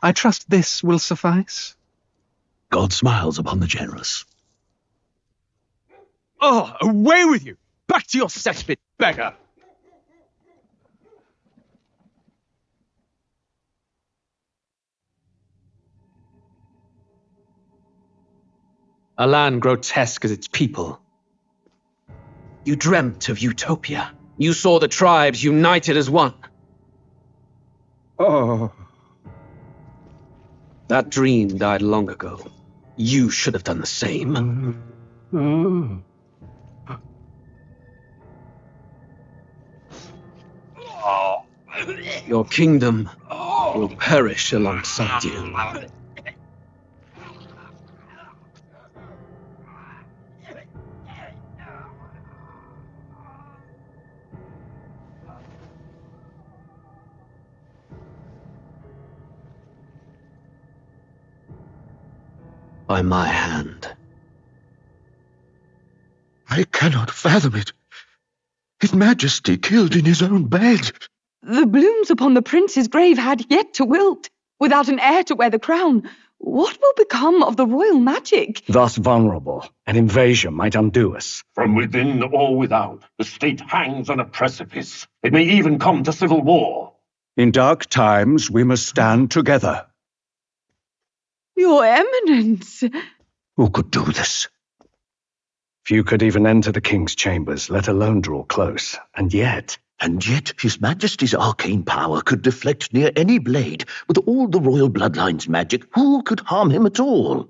I trust this will suffice. God smiles upon the generous. Oh, away with you! Back to your cesspit, beggar! A land grotesque as its people. You dreamt of utopia. You saw the tribes united as one. Oh. That dream died long ago. You should have done the same. Your kingdom will perish alongside you. By my hand. I cannot fathom it. His Majesty killed in his own bed. The blooms upon the prince's grave had yet to wilt, without an heir to wear the crown. What will become of the royal magic? Thus vulnerable, an invasion might undo us. From within or without, the state hangs on a precipice. It may even come to civil war. In dark times, we must stand together. Your Eminence! Who could do this? Few could even enter the king's chambers, let alone draw close. And yet His Majesty's arcane power could deflect near any blade. With all the royal bloodline's magic, who could harm him at all?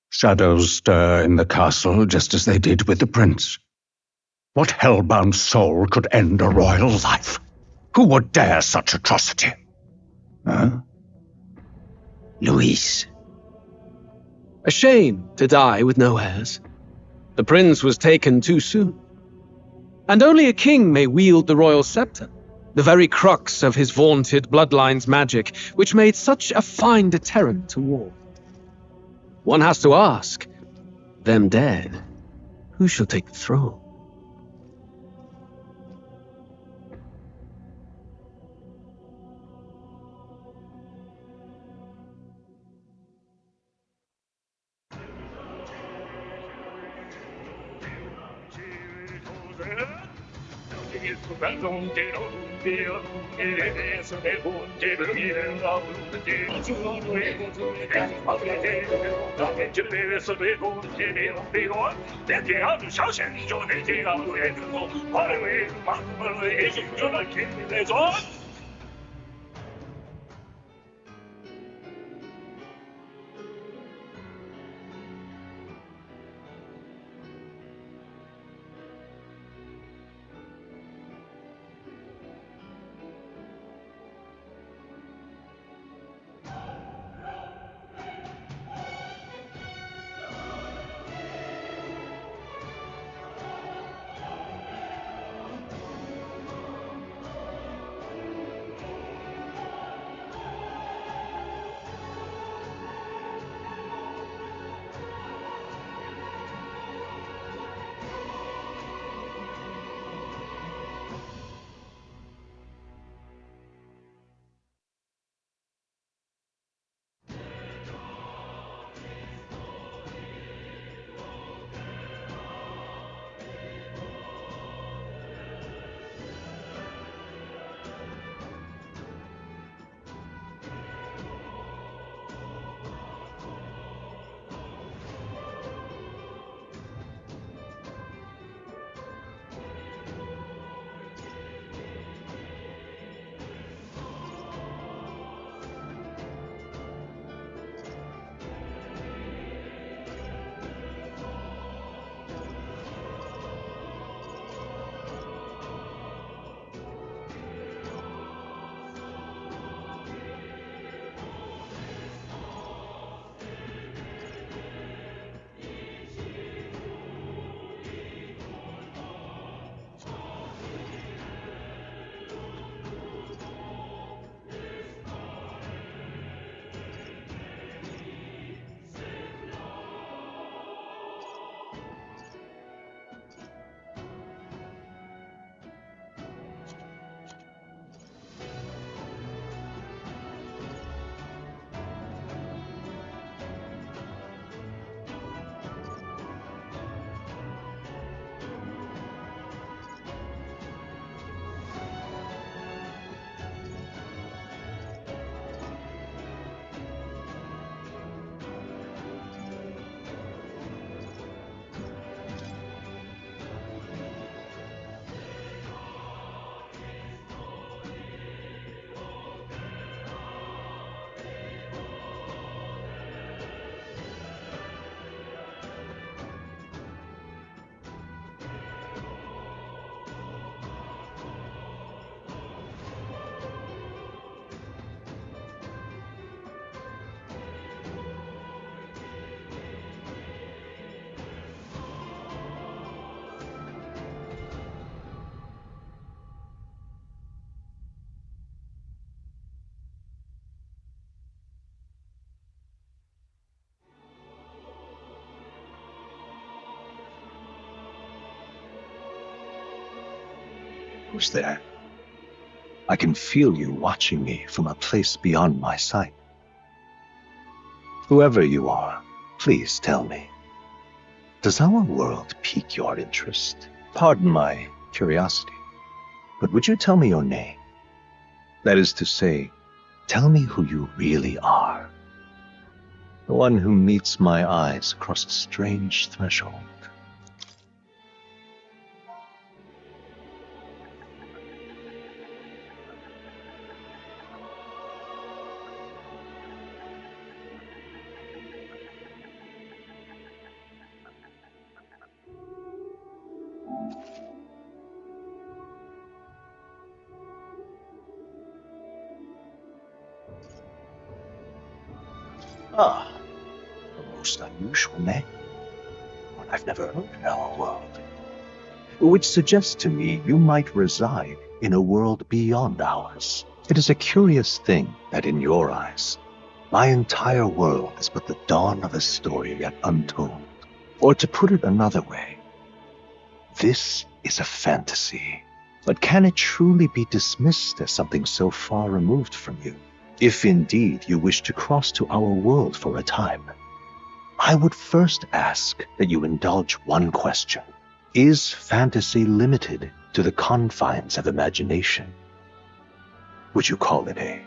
shadows stir in the castle just as they did with the prince. What hellbound soul could end a royal life? Who would dare such atrocity? Huh? Luis. A shame to die with no heirs. The prince was taken too soon. And only a king may wield the royal scepter, the very crux of his vaunted bloodline's magic, which made such a fine deterrent to war. One has to ask, them dead, who shall take the throne? Who's there? I can feel you watching me from a place beyond my sight. Whoever you are, please tell me, does our world pique your interest? Pardon my curiosity, but would you tell me your name? That is to say, tell me who you really are. The one who meets my eyes across a strange threshold. Ah, a most unusual name. One I've never heard in our world. Which suggests to me you might reside in a world beyond ours. It is a curious thing that in your eyes, my entire world is but the dawn of a story yet untold. Or to put it another way, this is a fantasy. But can it truly be dismissed as something so far removed from you? If indeed you wish to cross to our world for a time, I would first ask that you indulge one question. Is fantasy limited to the confines of imagination? Would you call it a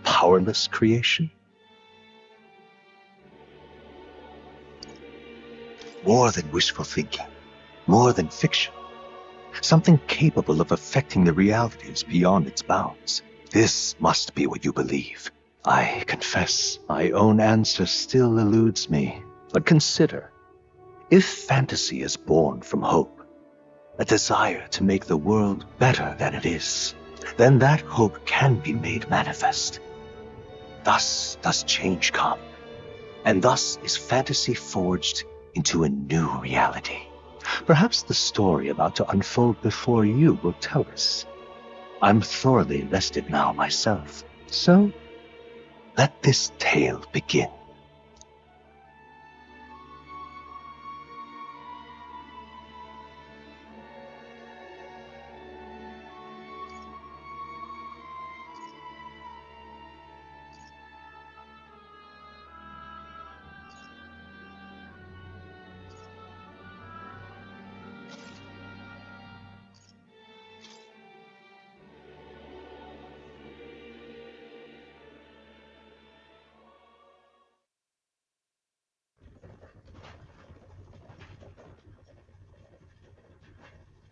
powerless creation? More than wishful thinking, more than fiction, something capable of affecting the realities beyond its bounds. This must be what you believe. I confess, my own answer still eludes me. But consider, if fantasy is born from hope, a desire to make the world better than it is, then that hope can be made manifest. Thus does change come, and thus is fantasy forged into a new reality. Perhaps the story about to unfold before you will tell us. I'm thoroughly invested now myself, so let this tale begin.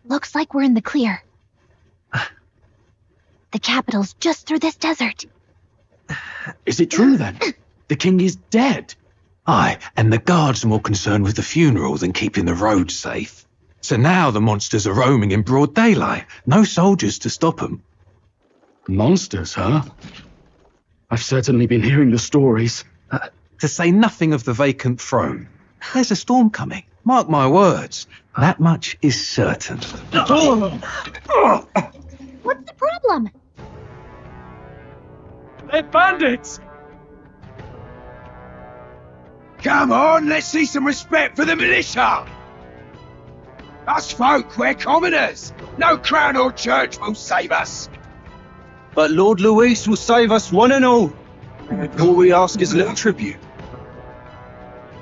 Looks like we're in the clear. The capital's just through this desert. Is it true then? The king is dead? Aye, and the guards are more concerned with the funeral than keeping the roads safe. So now the monsters are roaming in broad daylight. No soldiers to stop them. Monsters, huh? I've certainly been hearing the stories. To say nothing of the vacant throne. There's a storm coming. Mark my words. That much is certain. What's the problem? They're bandits! Come on, let's see some respect for the militia! Us folk, we're commoners! No crown or church will save us! But Lord Luis will save us one and all. All we ask is a little tribute.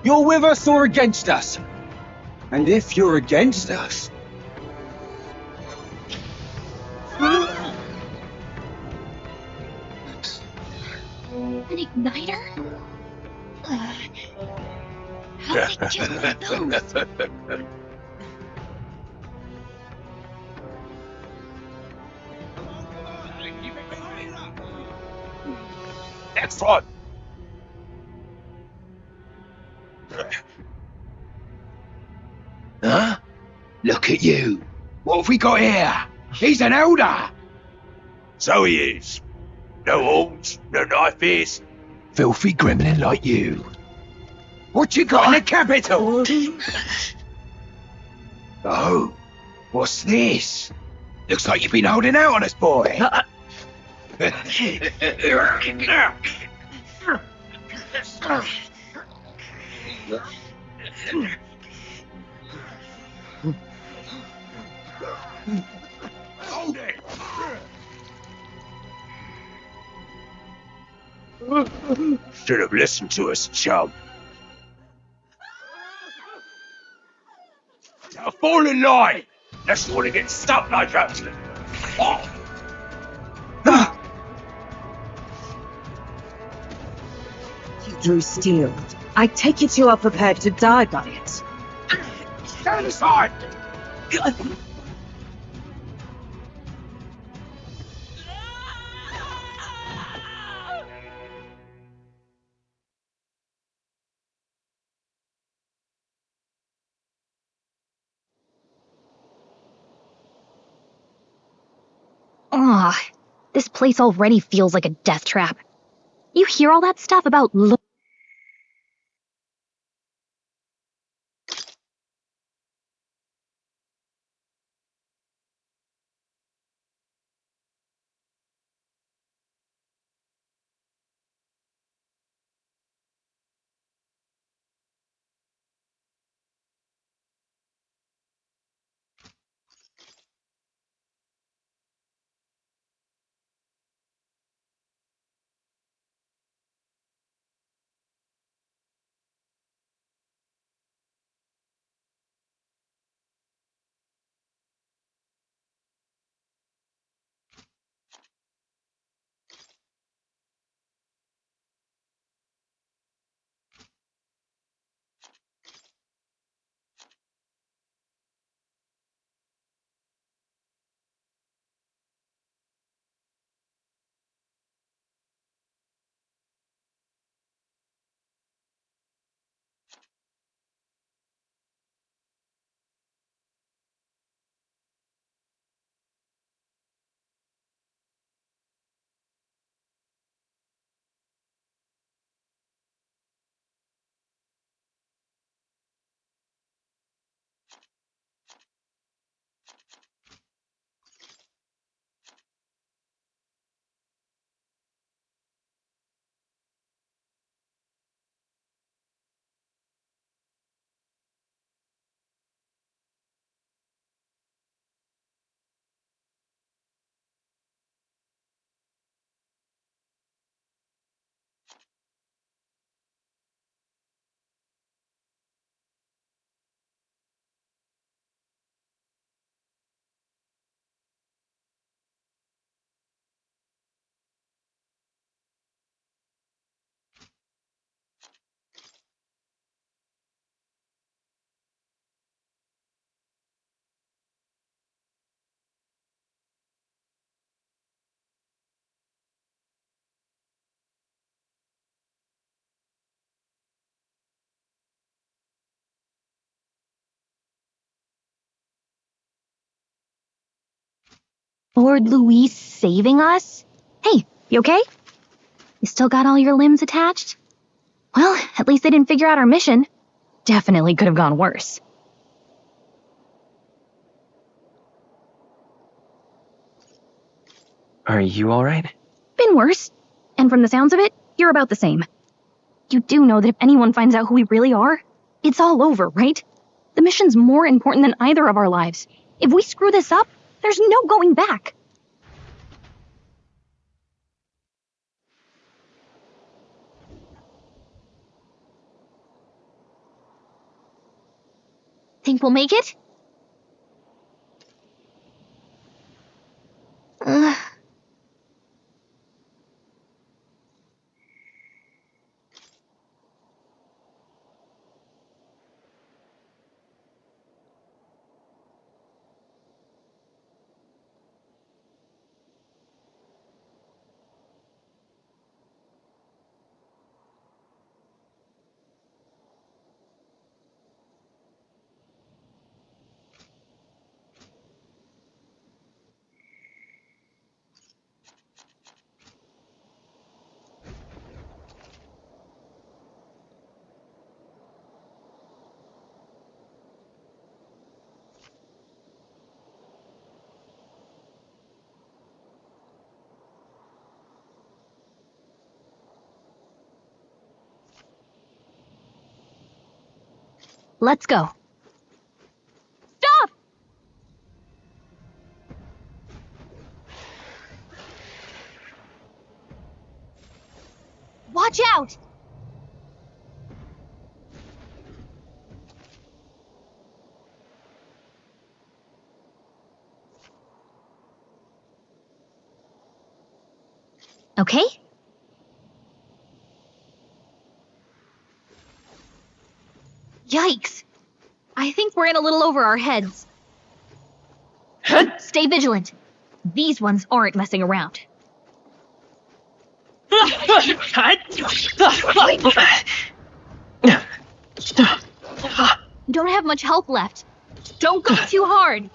You're with us or against us? And if you're against us... An igniter? How did they get one of those? Next one! Huh? Look at you! What have we got here? He's an elder! So he is. No horns, no knife ears. Filthy gremlin like you. What you got in the capital? Oh, what's this? Looks like you've been holding out on us, boy. Hold it! Should have listened to us, chum. Now fall in line, unless you want to get stuck like that. You drew steel. I take it you are prepared to die by it. Stand aside! Ah, this place already feels like a death trap. You hear all that stuff about Lord Luis saving us? Hey, you okay? You still got all your limbs attached? Well, at least they didn't figure out our mission. Definitely could have gone worse. Are you alright? Been worse. And from the sounds of it, you're about the same. You do know that if anyone finds out who we really are, it's all over, right? The mission's more important than either of our lives. If we screw this up, there's no going back. Think we'll make it? Let's go. Stop! Okay? Yikes! I think we're in a little over our heads. Stay vigilant. These ones aren't messing around. You don't have much health left. Don't go too hard.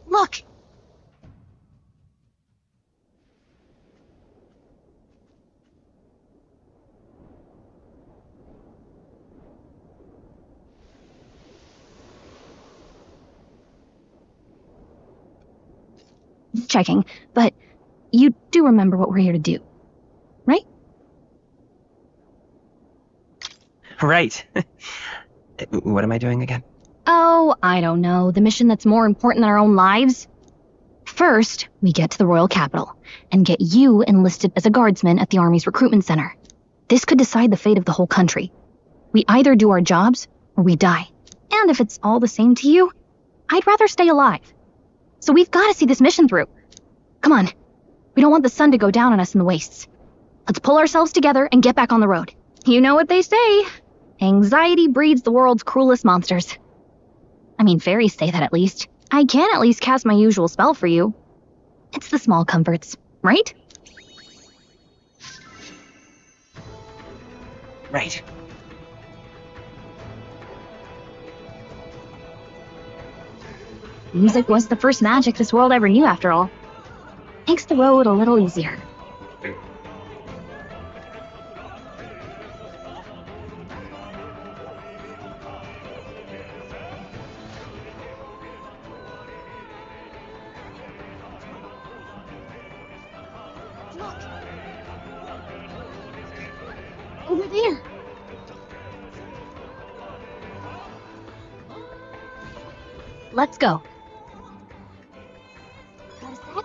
Look! Checking, but you do remember what we're here to do, right? Right. What am I doing again? Oh, I don't know. The mission that's more important than our own lives? First, we get to the royal capital and get you enlisted as a guardsman at the army's recruitment center. This could decide the fate of the whole country. We either do our jobs or we die. And if it's all the same to you, I'd rather stay alive. So we've got to see this mission through. Come on. We don't want the sun to go down on us in the wastes. Let's pull ourselves together and get back on the road. You know what they say. Anxiety breeds the world's cruelest monsters. I mean, fairies say that at least. I can at least cast my usual spell for you. It's the small comforts, right? Right. Music was the first magic this world ever knew, after all. Makes the road a little easier. Look! Over there! Let's go. Got a sec?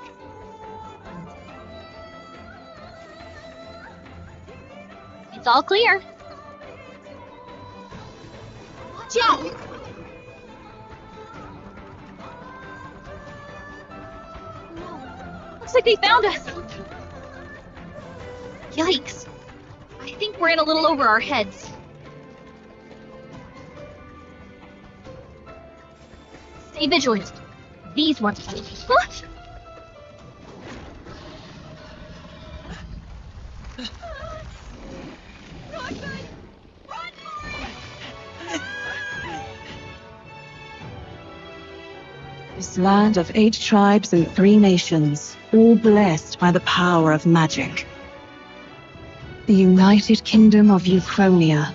It's all clear. Watch out! No. Looks like they found us. Yikes. I think we're in a little over our heads. Stay vigilant. These ones. What? This land of 8 tribes and 3 nations, all blessed by the power of magic. The United Kingdom of Euchronia.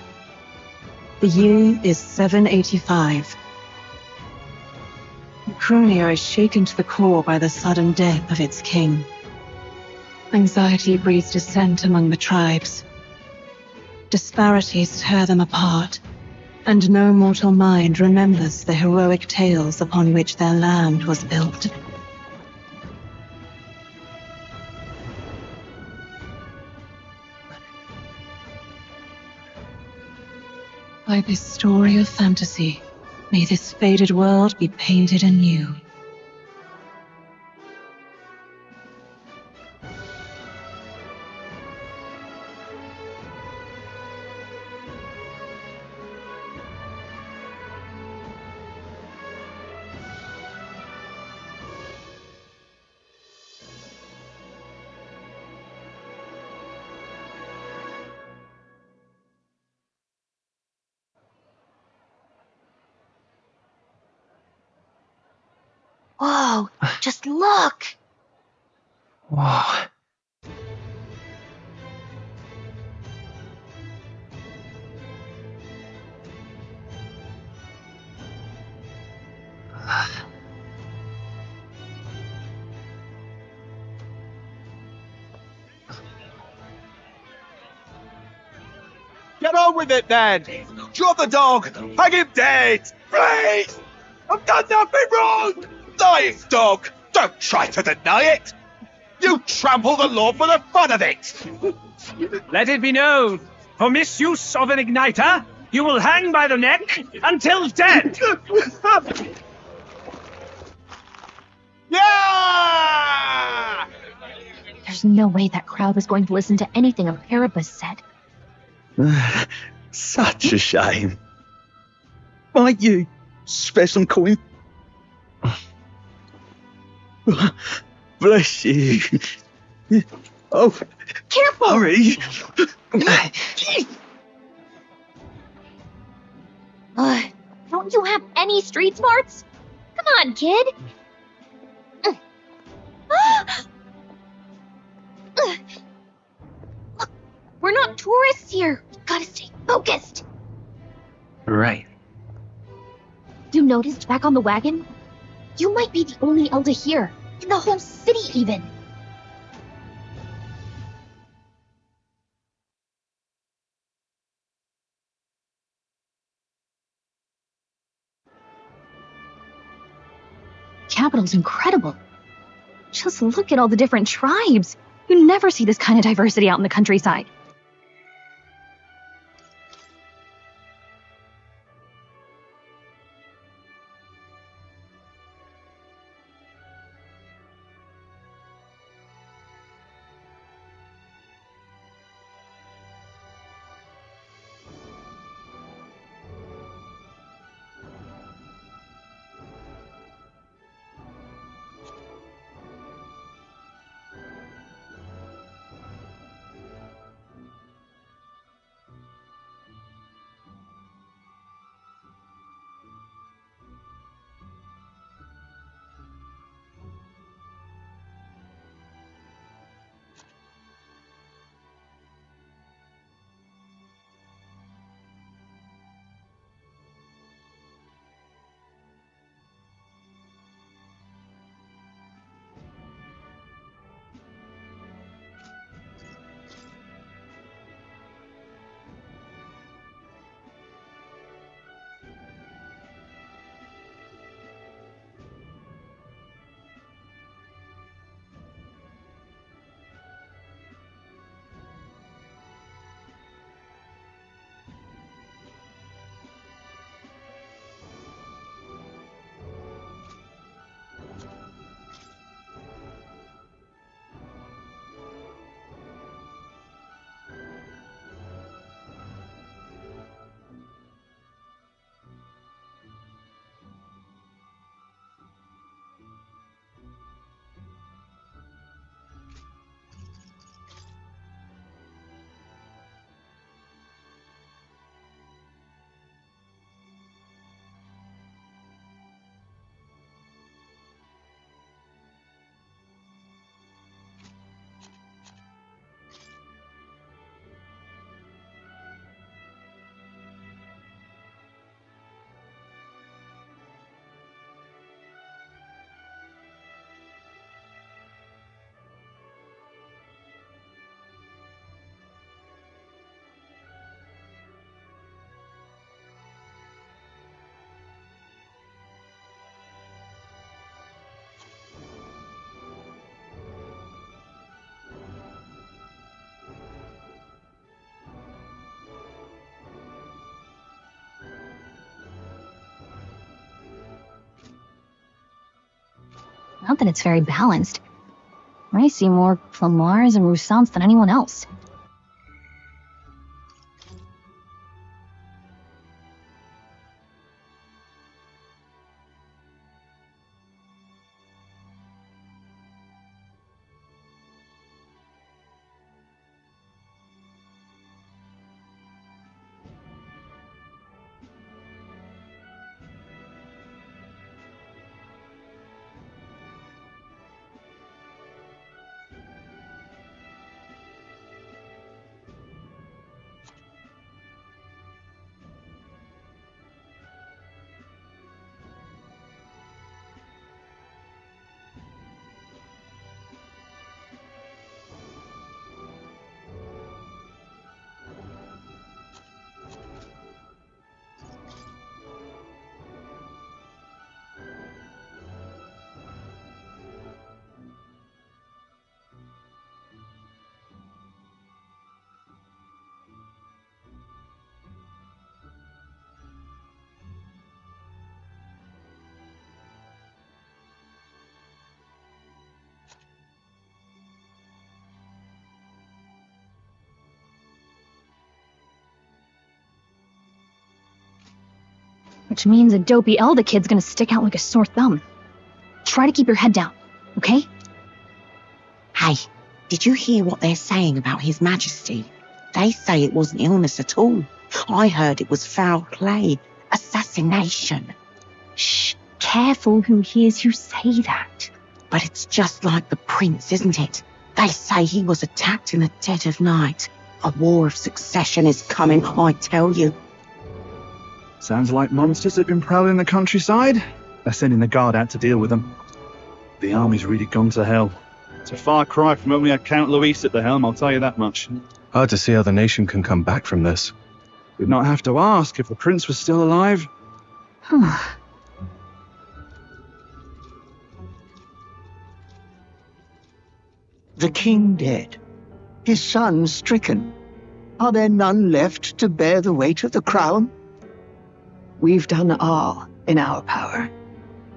The year is 785. Euchronia is shaken to the core by the sudden death of its king. Anxiety breeds dissent among the tribes. Disparities tear them apart, and no mortal mind remembers the heroic tales upon which their land was built. By this story of fantasy, may this faded world be painted anew. Whoa, just look! Whoa. Get on with it then! Drop the dog! Hang him dead! Please! I've done nothing wrong! Lying dog! Don't try to deny it! You trample the law for the fun of it! Let it be known, for misuse of an igniter, you will hang by the neck until dead! Yeah! There's no way that crowd was going to listen to anything a Erebus said. Such a shame. Might you spare some coin? Bless you. Oh, careful! Hurry! Don't you have any street smarts? Come on, kid! Look, we're not tourists here. We gotta stay focused. Right. You noticed back on the wagon? You might be the only Elder here, in the whole city even. Capital's incredible. Just look at all the different tribes. You never see this kind of diversity out in the countryside. Not that it's very balanced. I see more Flamars and Roussants than anyone else. Which means a dopey Elder kid's gonna stick out like a sore thumb. Try to keep your head down, okay? Hey, did you hear what they're saying about His Majesty? They say it wasn't illness at all. I heard it was foul play, assassination. Shh, careful who hears you say that. But it's just like the prince, isn't it? They say he was attacked in the dead of night. A war of succession is coming, I tell you. Sounds like monsters have been prowling the countryside. They're sending the guard out to deal with them. The army's really gone to hell. It's a far cry from when we had Count Luis at the helm, I'll tell you that much. Hard to see how the nation can come back from this. We'd not have to ask if the prince was still alive. The king dead, his son stricken. Are there none left to bear the weight of the crown? We've done all in our power,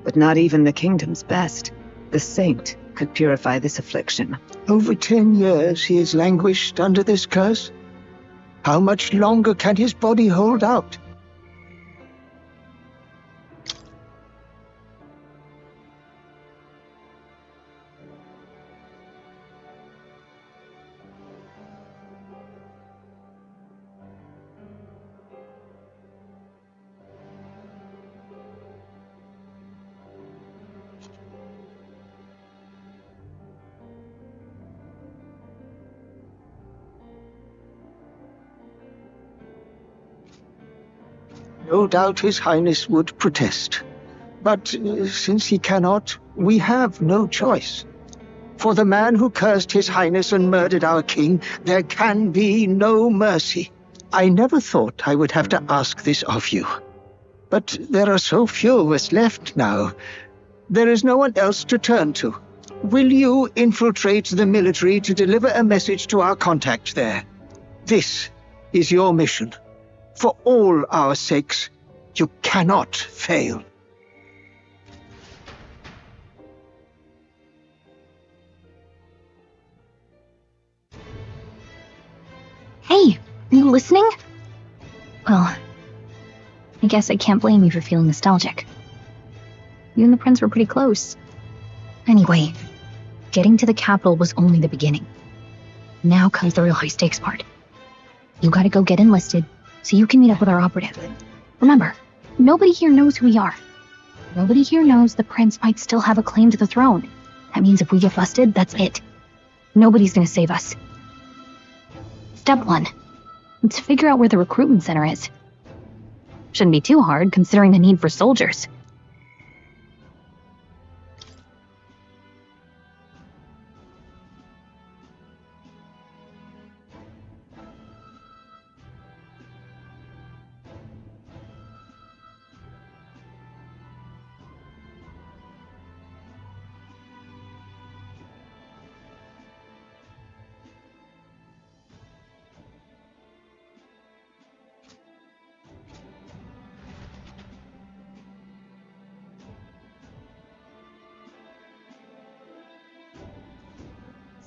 but not even the kingdom's best, the saint, could purify this affliction. Over 10 years he has languished under this curse. How much longer can his body hold out? No doubt His Highness would protest. But since he cannot, we have no choice. For the man who cursed His Highness and murdered our king, there can be no mercy. I never thought I would have to ask this of you. But there are so few of us left now. There is no one else to turn to. Will you infiltrate the military to deliver a message to our contact there? This is your mission. For all our sakes, you cannot fail. Hey, are you listening? Well, I guess I can't blame you for feeling nostalgic. You and the prince were pretty close. Anyway, getting to the capital was only the beginning. Now comes the real high-stakes part. You gotta go get enlisted, so you can meet up with our operative. Remember, nobody here knows who we are. Nobody here knows the prince might still have a claim to the throne. That means if we get busted, that's it. Nobody's gonna save us. Step 1. Let's figure out where the recruitment center is. Shouldn't be too hard, considering the need for soldiers.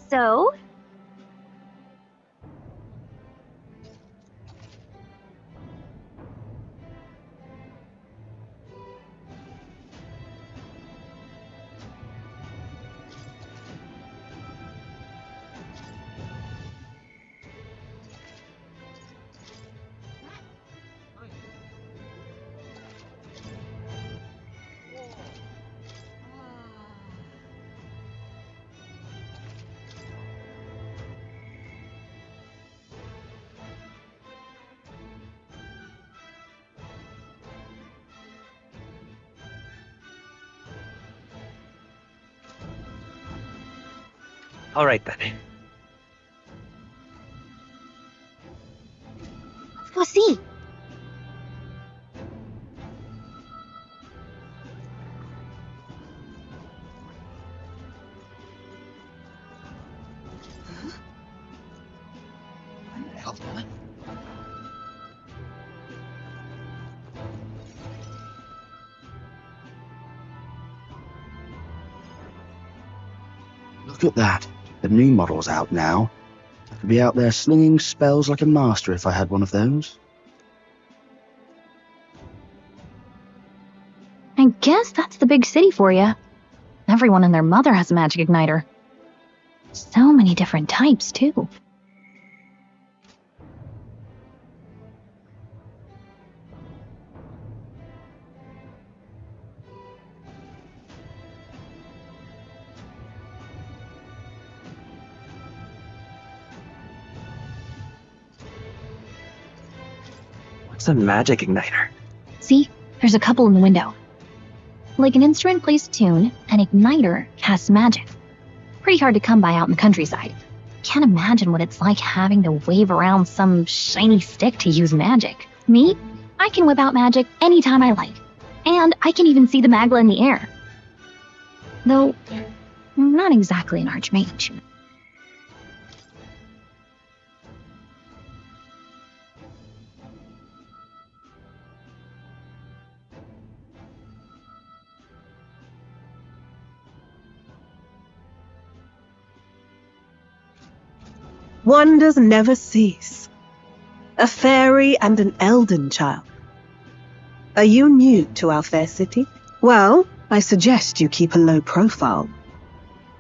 So? All right then. Let's go see. Look at that. The new model's out now. I could be out there slinging spells like a master if I had one of those. Guess that's the big city for you. Everyone and their mother has a magic igniter. So many different types, too. What's a magic igniter? See, there's a couple in the window. Like an instrument plays a tune, an igniter casts magic. Pretty hard to come by out in the countryside. Can't imagine what it's like having to wave around some shiny stick to use magic. Me? I can whip out magic anytime I like. And I can even see the magla in the air. Though, I'm not exactly an archmage. Wonders never cease. A fairy and an elden child. Are you new to our fair city? Well, I suggest you keep a low profile.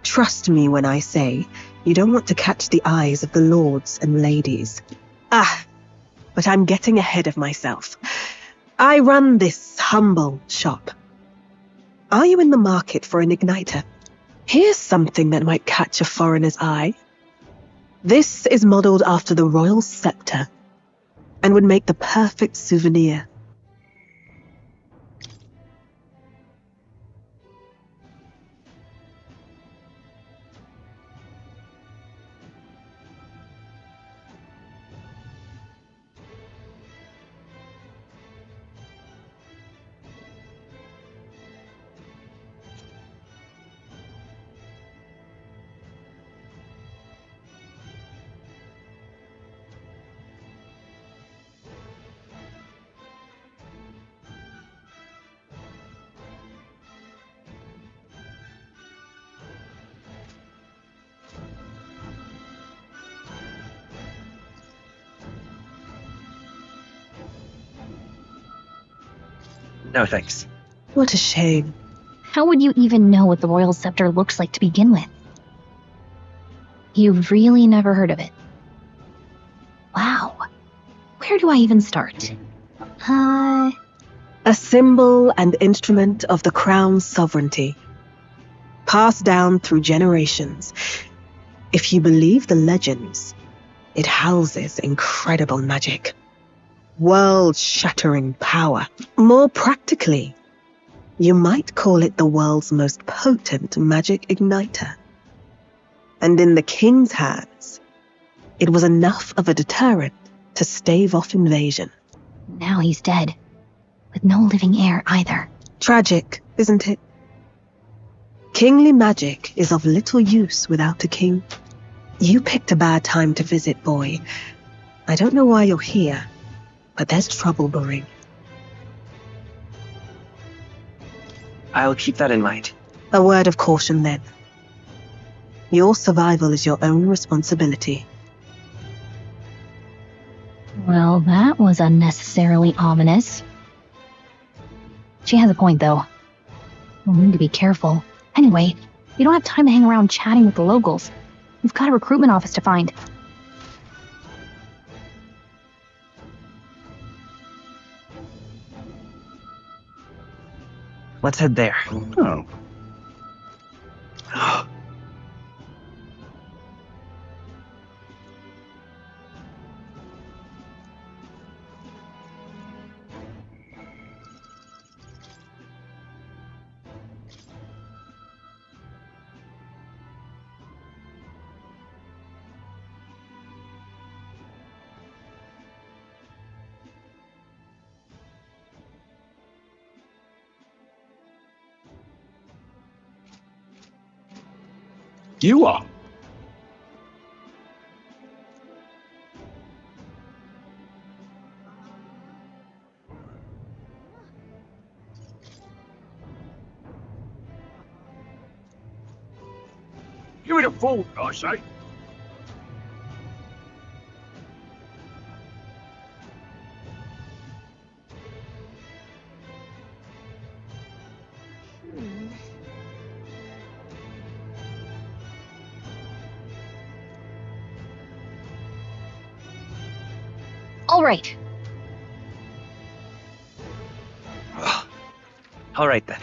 Trust me when I say you don't want to catch the eyes of the lords and ladies. But I'm getting ahead of myself. I run this humble shop. Are you in the market for an igniter? Here's something that might catch a foreigner's eye. This is modeled after the royal scepter and would make the perfect souvenir. No thanks. What a shame. How would you even know what the royal scepter looks like to begin with? You've really never heard of it. Wow. Where do I even start? A symbol and instrument of the crown's sovereignty. Passed down through generations. If you believe the legends, it houses incredible magic. World-shattering power. More practically, you might call it the world's most potent magic igniter. And in the king's hands, it was enough of a deterrent to stave off invasion. Now he's dead. With no living heir either. Tragic, isn't it? Kingly magic is of little use without a king. You picked a bad time to visit, boy. I don't know why you're here, but there's trouble brewing. I'll keep that in mind. A word of caution then. Your survival is your own responsibility. Well, that was unnecessarily ominous. She has a point, though. We'll need to be careful. Anyway, we don't have time to hang around chatting with the locals. We've got a recruitment office to find. Let's head there. Oh. You are. Give it a fold, I say. All right. All right then.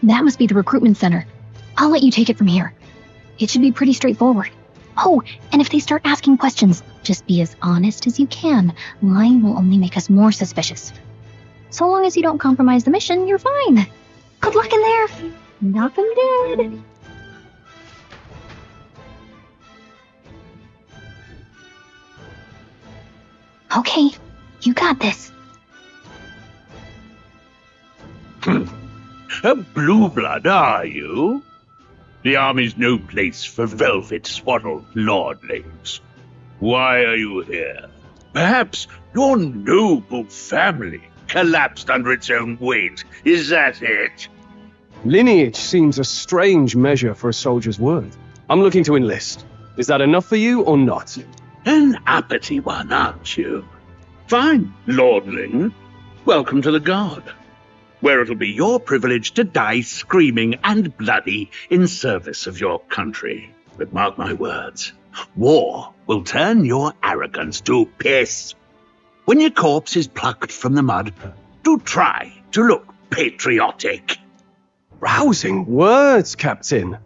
That must be the recruitment center. I'll let you take it from here. It should be pretty straightforward. Oh, and if they start asking questions, just be as honest as you can. Lying will only make us more suspicious. So long as you don't compromise the mission, you're fine. Good luck in there. Knock 'em dead. Okay, you got this. A blue blood, are you? The army's no place for velvet-swaddled lordlings. Why are you here? Perhaps your noble family collapsed under its own weight. Is that it? Lineage seems a strange measure for a soldier's worth. I'm looking to enlist. Is that enough for you or not? An uppity one, aren't you? Fine, lordling. Welcome to the Guard, where it'll be your privilege to die screaming and bloody in service of your country. But mark my words, war will turn your arrogance to piss. When your corpse is plucked from the mud, do try to look patriotic. Rousing words, Captain.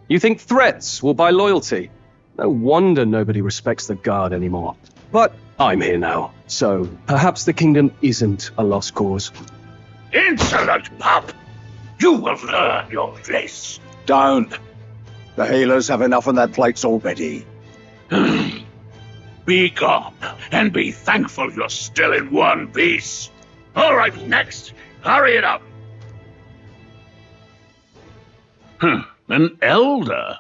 You think threats will buy loyalty? No wonder nobody respects the Guard anymore. But I'm here now, so perhaps the kingdom isn't a lost cause. Insolent pup! You will learn your place. Don't. The healers have enough on their plates already. Be gone, and be thankful you're still in one piece. All right, next. Hurry it up. An elder?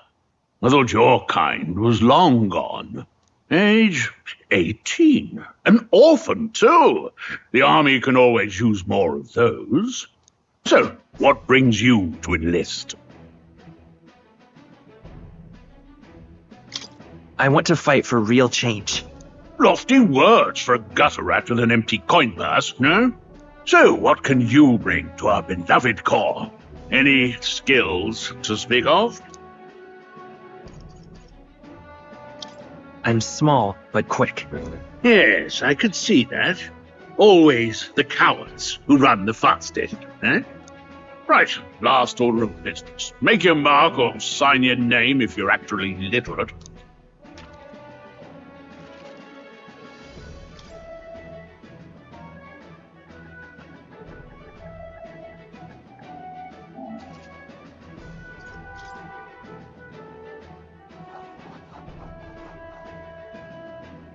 I thought your kind was long gone. Age 18. An orphan, too. The army can always use more of those. So, what brings you to enlist? I want to fight for real change. Lofty words for a gutter rat with an empty coin purse, no? So, what can you bring to our beloved corps? Any skills to speak of? I'm small, but quick. Yes, I could see that. Always the cowards who run the fastest, eh? Right, last order of business. Make your mark or sign your name if you're actually literate.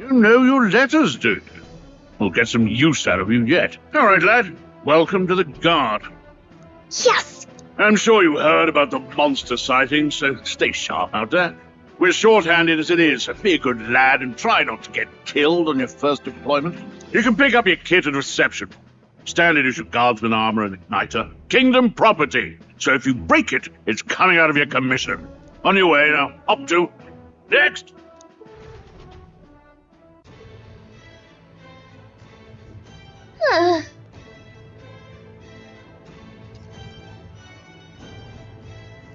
You know your letters, do you? We'll get some use out of you yet. All right, lad. Welcome to the Guard. Yes! I'm sure you heard about the monster sightings, so stay sharp out there. We're short-handed as it is, so be a good lad and try not to get killed on your first deployment. You can pick up your kit at reception. Standard issue guardsman armor and igniter. Kingdom property. So if you break it, it's coming out of your commission. On your way now. Up to. Next!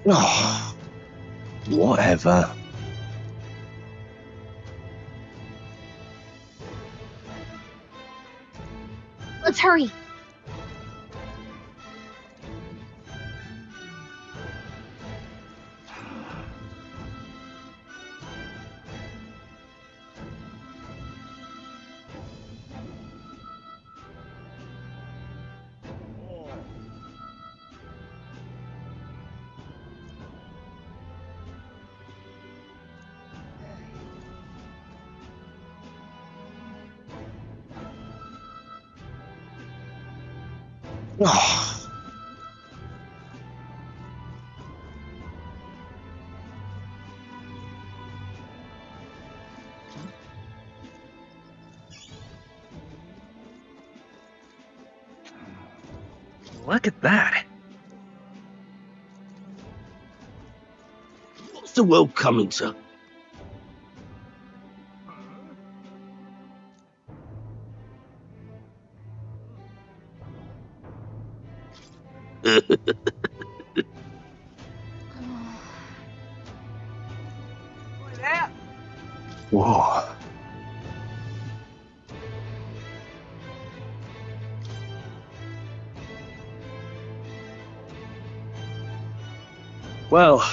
Oh, whatever. Let's hurry. Look at that. What's the world coming to? Whoa. Well,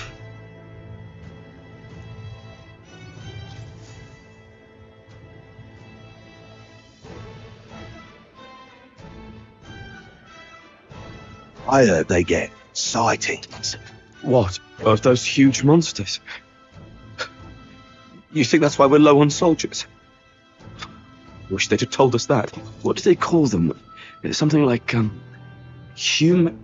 I heard they get sightings. What? Of those huge monsters? You think that's why we're low on soldiers? Wish they'd have told us that. What do they call them? It's something like, human...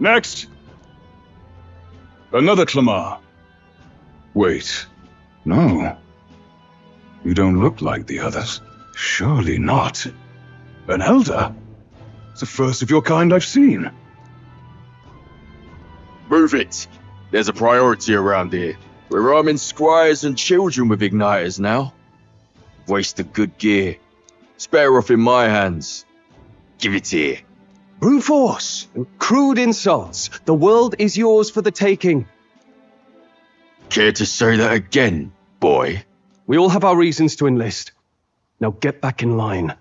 Next! Another Clamar. Wait. No. You don't look like the others. Surely not. An elder? It's the first of your kind I've seen. Move it! There's a priority around here. We're arming squires and children with igniters now. Waste of good gear. It's better off in my hands. Give it here. brute force and crude insults. The world is yours for the taking. Care to say that again, boy? We all have our reasons to enlist. Now get back in line.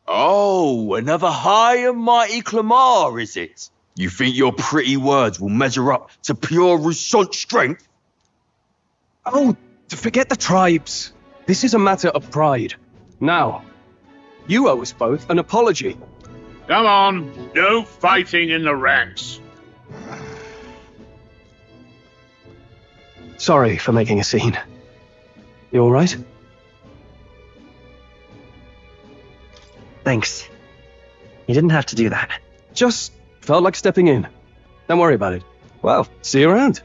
Oh, another high and mighty Clamar, is it? You think your pretty words will measure up to pure Rousant strength? Oh, forget the tribes. This is a matter of pride. Now, you owe us both an apology. Come on, no fighting in the ranks. Sorry for making a scene. You all right? Thanks. You didn't have to do that. Just felt like stepping in. Don't worry about it. Well, see you around.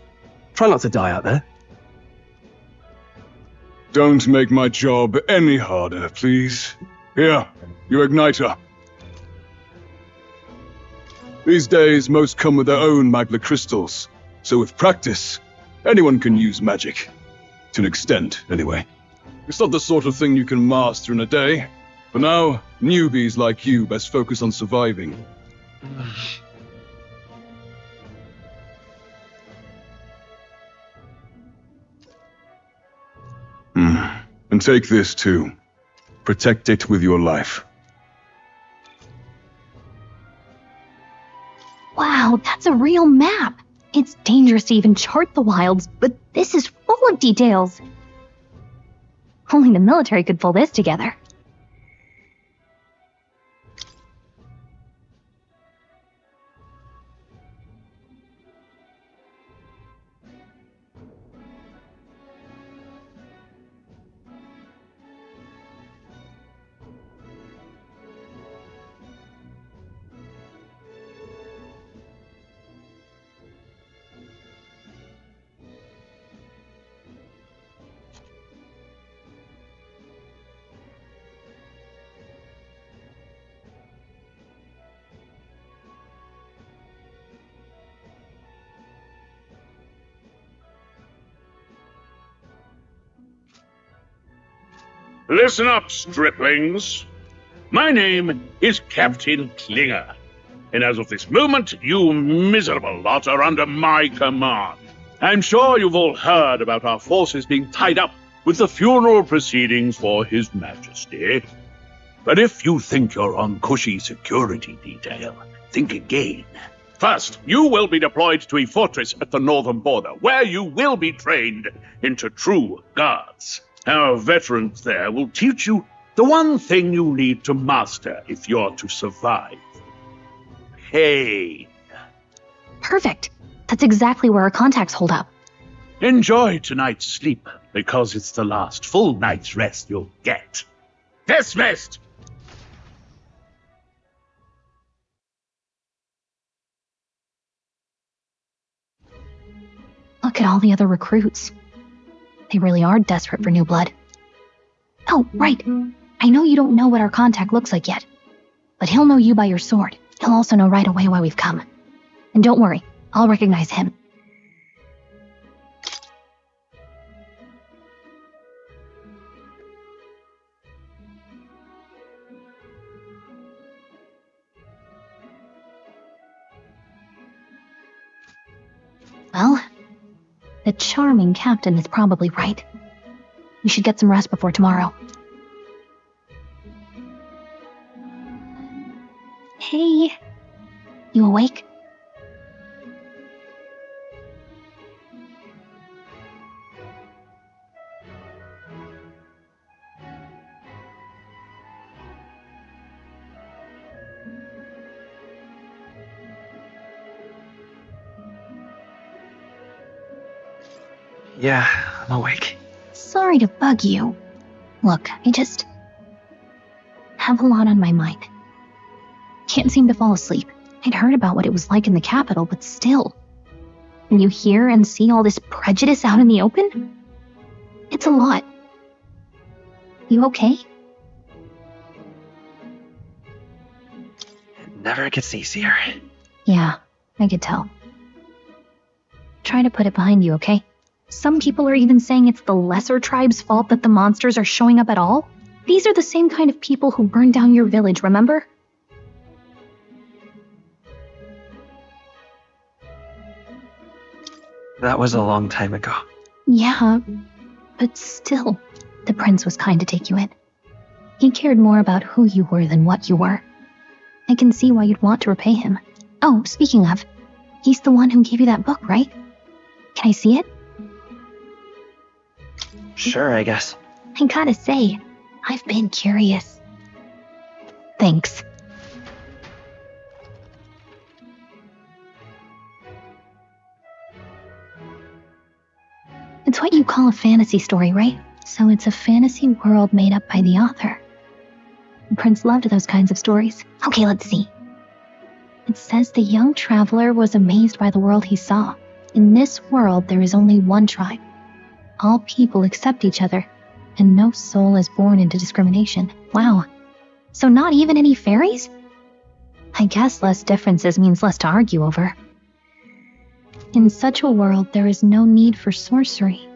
Try not to die out there. Don't make my job any harder, please. Here, your igniter. These days, most come with their own magna crystals. So with practice, anyone can use magic. To an extent, anyway. It's not the sort of thing you can master in a day. For now, newbies like you best focus on surviving. And take this too. Protect it with your life. Wow, that's a real map. It's dangerous to even chart the wilds, but this is full of details. Only the military could pull this together. Listen up, striplings. My name is Captain Klinger, and as of this moment, you miserable lot are under my command. I'm sure you've all heard about our forces being tied up with the funeral proceedings for His Majesty. But if you think you're on cushy security detail, think again. First, you will be deployed to a fortress at the northern border, where you will be trained into true guards. Our veterans there will teach you the one thing you need to master if you're to survive. Pain. Perfect. That's exactly where our contacts hold up. Enjoy tonight's sleep, because it's the last full night's rest you'll get. Dismissed! Look at all the other recruits. They really are desperate for new blood. Oh, right. I know you don't know what our contact looks like yet, but he'll know you by your sword. He'll also know right away why we've come. And don't worry, I'll recognize him. Well, the charming captain is probably right. We should get some rest before tomorrow. Hey, you awake? Yeah, I'm awake. Sorry to bug you. Look, I just have a lot on my mind. Can't seem to fall asleep. I'd heard about what it was like in the capital, but still. When you hear and see all this prejudice out in the open, it's a lot. You okay? It never gets easier. Yeah, I could tell. Try to put it behind you, okay? Some people are even saying it's the lesser tribe's fault that the monsters are showing up at all. These are the same kind of people who burned down your village, remember? That was a long time ago. Yeah, but still, the prince was kind to take you in. He cared more about who you were than what you were. I can see why you'd want to repay him. Oh, speaking of, he's the one who gave you that book, right? Can I see it? Sure, I guess. I gotta say, I've been curious. Thanks. It's what you call a fantasy story, right? So it's a fantasy world made up by the author. The prince loved those kinds of stories. Okay, let's see. It says the young traveler was amazed by the world he saw. In this world, there is only one tribe. All people accept each other, and no soul is born into discrimination. Wow. So not even any fairies? I guess less differences means less to argue over. In such a world, there is no need for sorcery.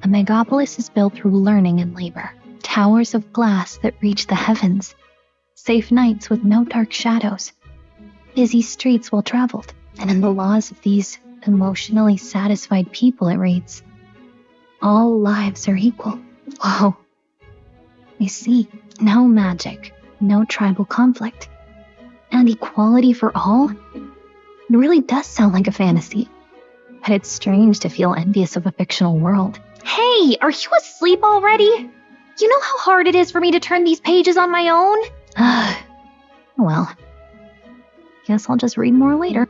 A megapolis is built through learning and labor. Towers of glass that reach the heavens. Safe nights with no dark shadows. Busy streets well traveled. And in the laws of these emotionally satisfied people, it reads, all lives are equal. Whoa. I see. No magic, no tribal conflict, and equality for all? It really does sound like a fantasy. But it's strange to feel envious of a fictional world. Hey, are you asleep already? You know how hard it is for me to turn these pages on my own? Well, guess I'll just read more later.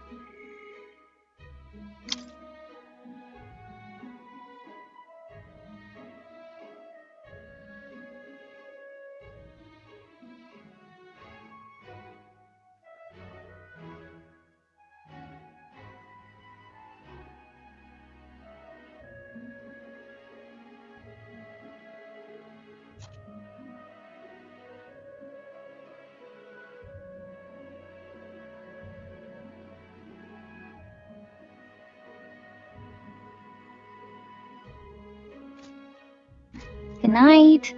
Good night.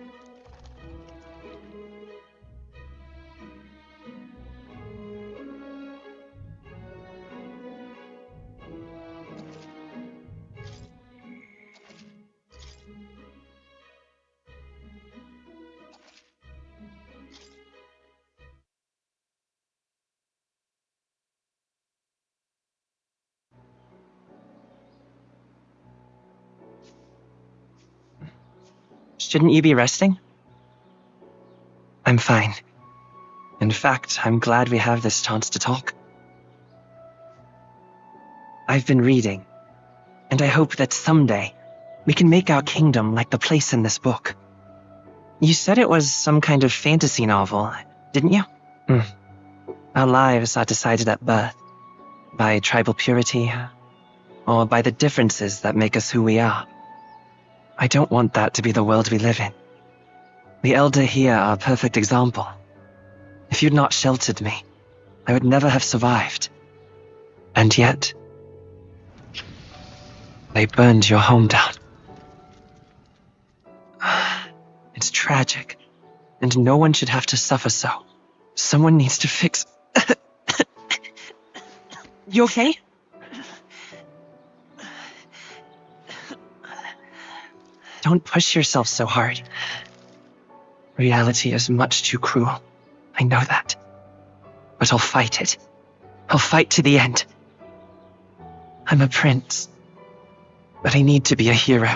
Shouldn't you be resting? I'm fine. In fact, I'm glad we have this chance to talk. I've been reading, and I hope that someday we can make our kingdom like the place in this book. You said it was some kind of fantasy novel, didn't you? Our lives are decided at birth, by tribal purity, or by the differences that make us who we are. I don't want that to be the world we live in. The Elder here are a perfect example. If you'd not sheltered me, I would never have survived. And yet, they burned your home down. It's tragic, and no one should have to suffer so. Someone needs to fix... You okay? Don't push yourself so hard. Reality is much too cruel. I know that. But I'll fight it. I'll fight to the end. I'm a prince. But I need to be a hero.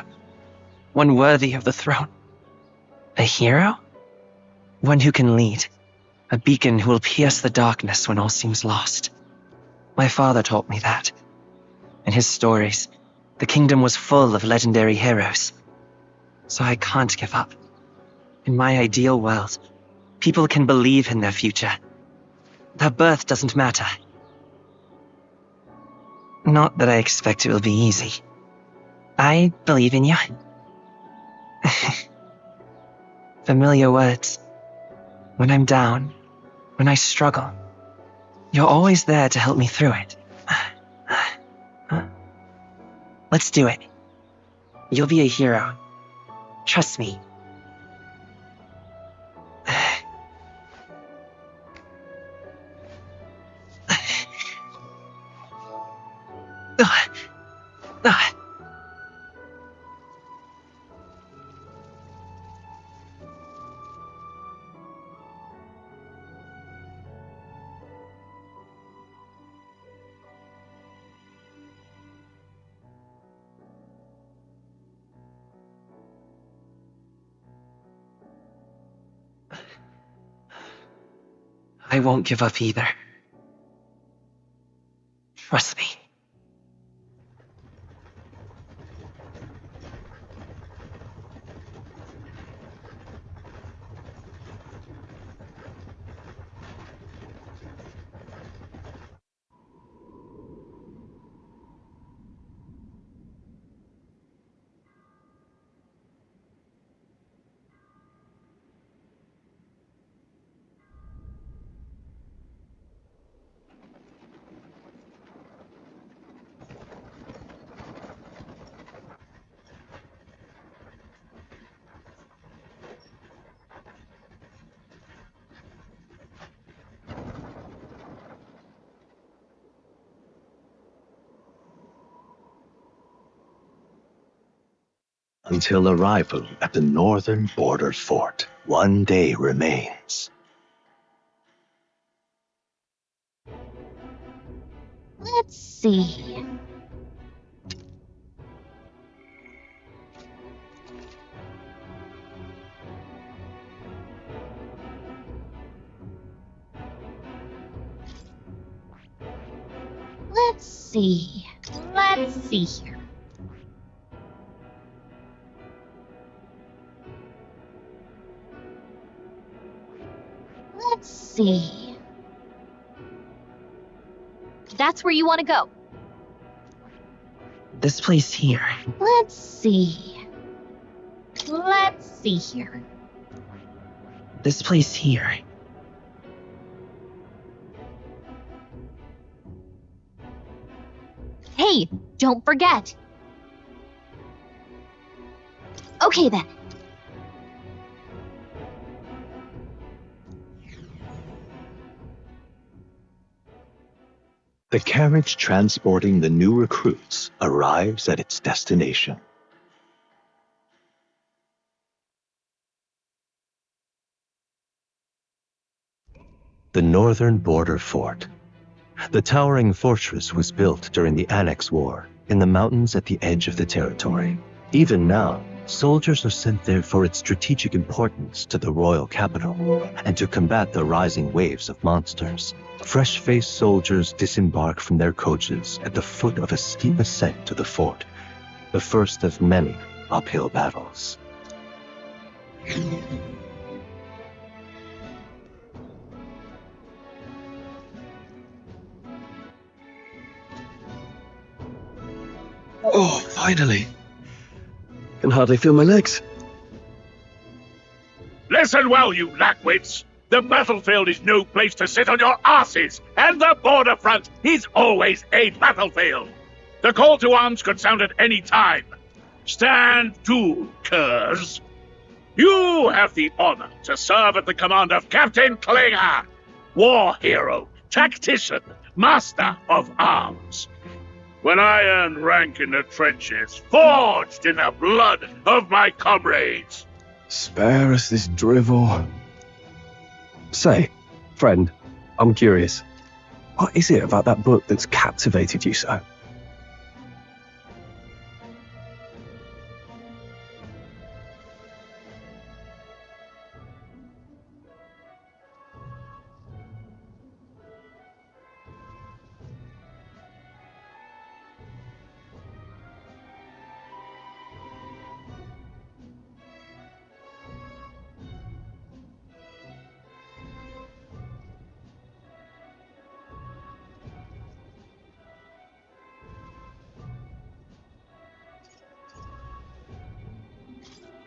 One worthy of the throne. A hero? One who can lead. A beacon who will pierce the darkness when all seems lost. My father taught me that. In his stories, the kingdom was full of legendary heroes. So I can't give up. In my ideal world, people can believe in their future. Their birth doesn't matter. Not that I expect it will be easy. I believe in you. Familiar words. When I'm down, when I struggle, you're always there to help me through it. Let's do it. You'll be a hero. Trust me. I won't give up either. Trust me. Until arrival at the northern border fort, one day remains. Let's see. Let's see here. Let's see. That's where you want to go. This place here. Let's see. Let's see here. This place here. Hey, don't forget. Okay then. The carriage transporting the new recruits arrives at its destination. The northern border fort. The towering fortress was built during the Annex War in the mountains at the edge of the territory. Even now, Soldiers are sent there for its strategic importance to the royal capital and to combat the rising waves of monsters. Fresh-faced soldiers disembark from their coaches at the foot of a steep ascent to the fort, the first of many uphill battles. Oh, finally. Can hardly feel my legs. Listen well, you lackwits. The battlefield is no place to sit on your asses, and the border front is always a battlefield. The call to arms could sound at any time. Stand to, curs. You have the honor to serve at the command of Captain Klinger, war hero, tactician, master of arms. When I earned rank in the trenches, forged in the blood of my comrades. Spare us this drivel. Say, friend, I'm curious. What is it about that book that's captivated you so?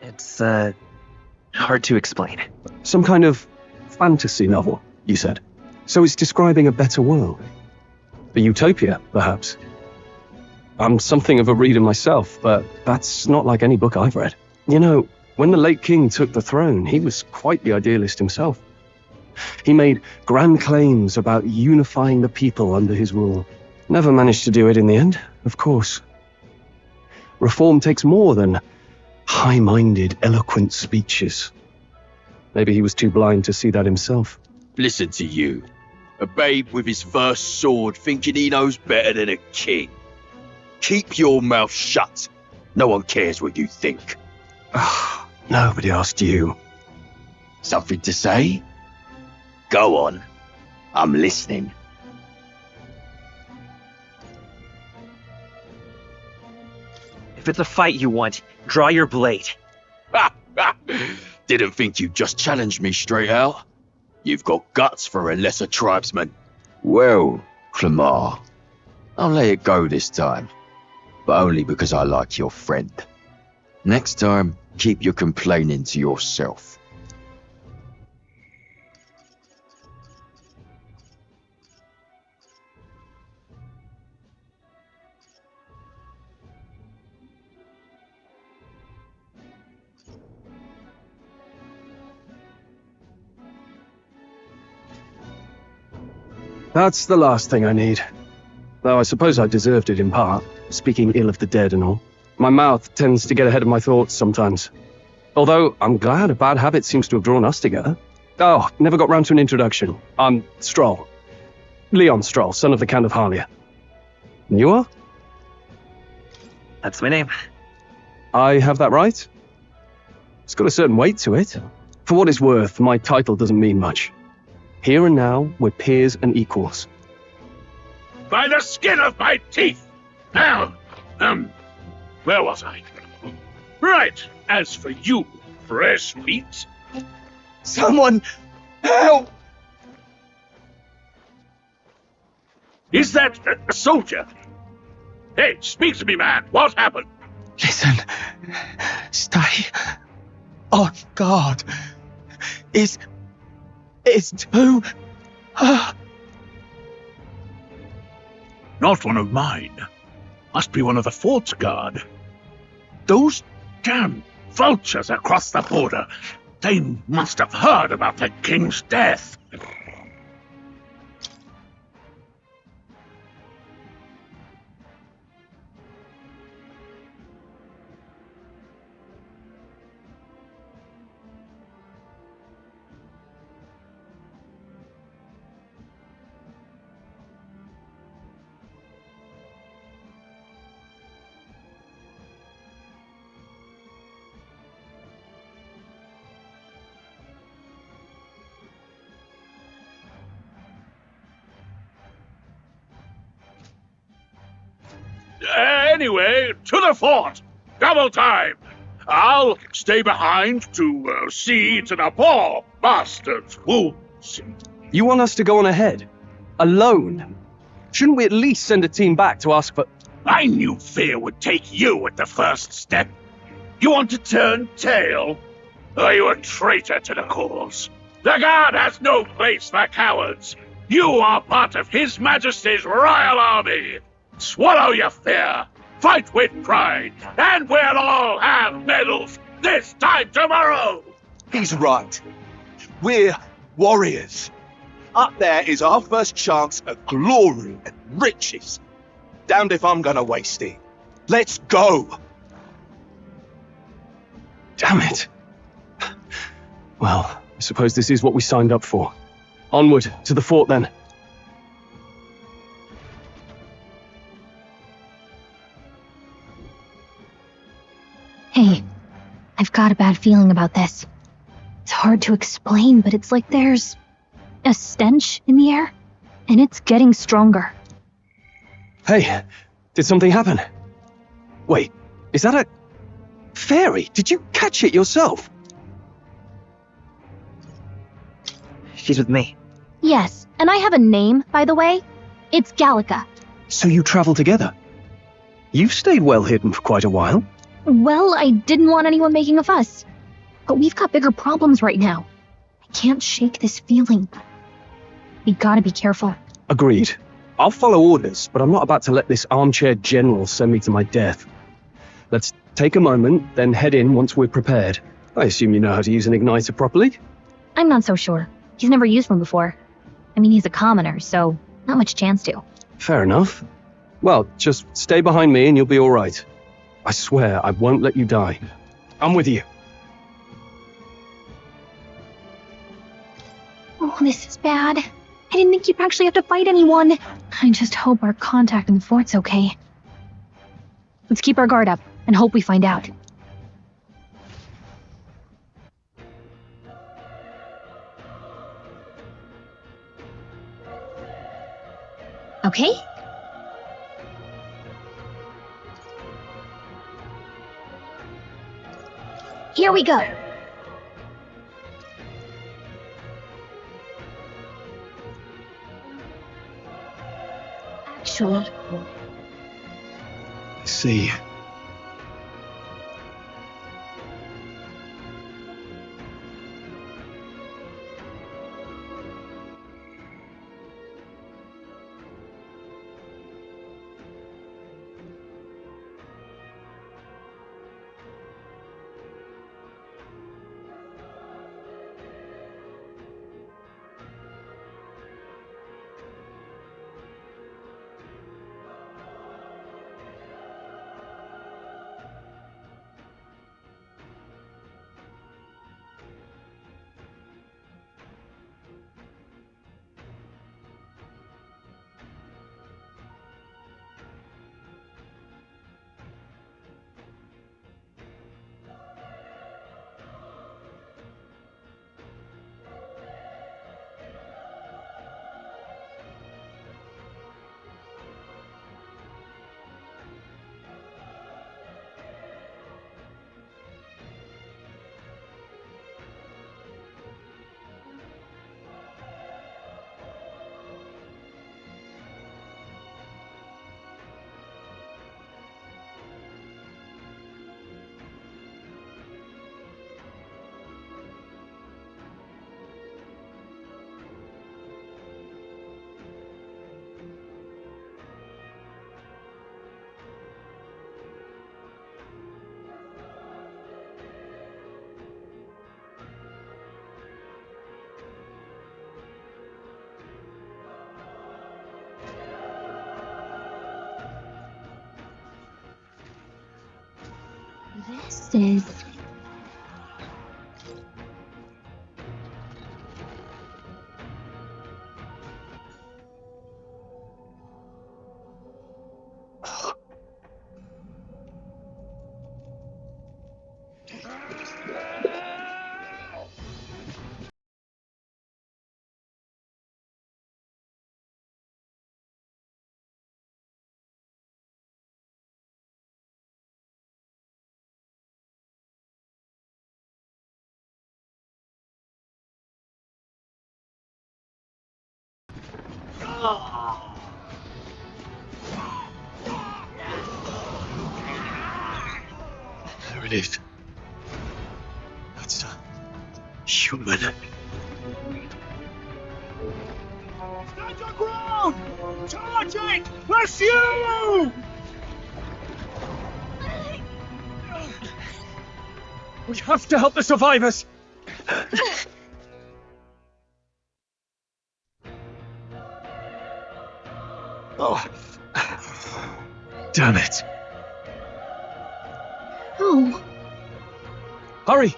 It's, hard to explain. Some kind of fantasy novel, you said. So it's describing a better world. A utopia, perhaps. I'm something of a reader myself, but that's not like any book I've read. You know, when the late king took the throne, he was quite the idealist himself. He made grand claims about unifying the people under his rule. Never managed to do it in the end, of course. Reform takes more than high-minded, eloquent speeches. Maybe he was too blind to see that himself. Listen to you. A babe with his first sword thinking he knows better than a king. Keep your mouth shut. No one cares what you think. Nobody asked you. Something to say? Go on. I'm listening. If it's a fight you want, draw your blade. Didn't think you'd just challenge me straight out. You've got guts for a lesser tribesman. Well, Clamar, I'll let it go this time. But only because I like your friend. Next time, keep your complaining to yourself. That's the last thing I need. Though I suppose I deserved it in part, speaking ill of the dead and all. My mouth tends to get ahead of my thoughts sometimes. Although, I'm glad a bad habit seems to have drawn us together. Oh, never got round to an introduction. I'm Stroll. Leon Stroll, son of the Count of Harlia. And you are? That's my name. I have that right? It's got a certain weight to it. For what it's worth, my title doesn't mean much. Here and now, we're peers and equals. By the skin of my teeth! Now, where was I? Right, as for you, fresh meat. Someone help! Is that a soldier? Hey, speak to me, man. What happened? Listen. Stay on guard. It's too... Not one of mine. Must be one of the fort's guard. Those damn vultures across the border. They must have heard about the king's death. Anyway, to the fort! Double time! I'll stay behind to see to the poor bastard's wounds. You want us to go on ahead? Alone? Shouldn't we at least send a team back to ask for... I knew fear would take you at the first step. You want to turn tail? Are you a traitor to the cause? The guard has no place for cowards. You are part of His Majesty's royal army. Swallow your fear. Fight with pride. And we'll all have medals this time tomorrow. He's right. We're warriors. Up there is our first chance at glory and riches. Damned if I'm gonna waste it. Let's go! Damn it. Well, I suppose this is what we signed up for. Onward, to the fort then. Hey, I've got a bad feeling about this. It's hard to explain, but it's like there's a stench in the air, and it's getting stronger. Hey, did something happen? Wait, is that a... fairy? Did you catch it yourself? She's with me. Yes, and I have a name, by the way. It's Gallica. So you travel together? You've stayed well hidden for quite a while. Well, I didn't want anyone making a fuss. But we've got bigger problems right now. I can't shake this feeling. We gotta be careful. Agreed. I'll follow orders, but I'm not about to let this armchair general send me to my death. Let's take a moment, then head in once we're prepared. I assume you know how to use an igniter properly? I'm not so sure. He's never used one before. I mean, he's a commoner, so not much chance to. Fair enough. Well, just stay behind me and you'll be all right. I swear I won't let you die. I'm with you. Oh, this is bad. I didn't think you'd actually have to fight anyone. I just hope our contact in the fort's okay. Let's keep our guard up and hope we find out. Okay? Here we go. Actually, See. this is... There it is. That's a human. Stand your ground! Charge it! Pursue! We have to help the survivors! Oh. Damn it. Oh. Hurry!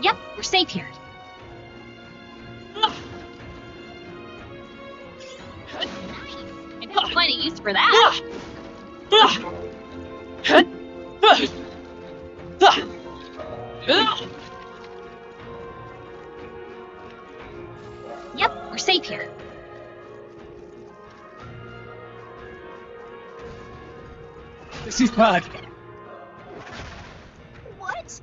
Yep, we're safe here. I've got plenty of use for that. Yep, we're safe here. This is bad. What?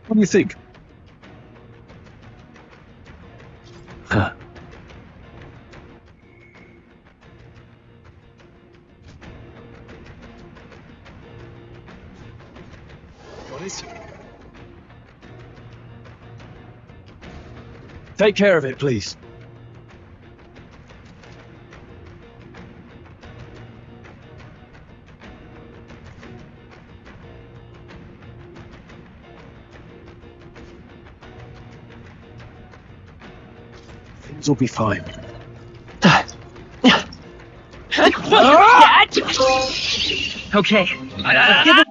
What do you think? Huh. What is it? Take care of it, please. Things will be fine. Okay. Let's give it.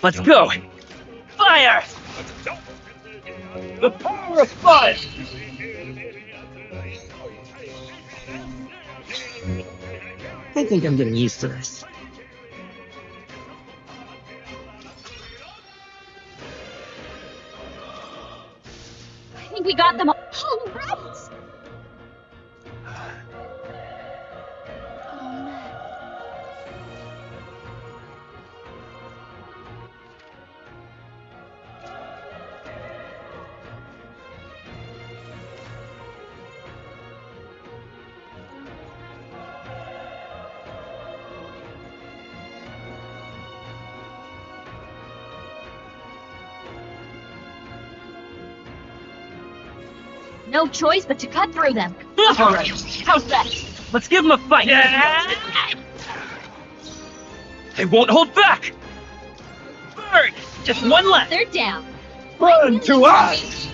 Let's go! Fire! The power of fire! I think I'm getting used to this. I think we got them all. All right. No choice but to cut through them. All right. How's that? Let's give them a fight. They won't hold back. Burn! Just one left. They're down. Burn to us!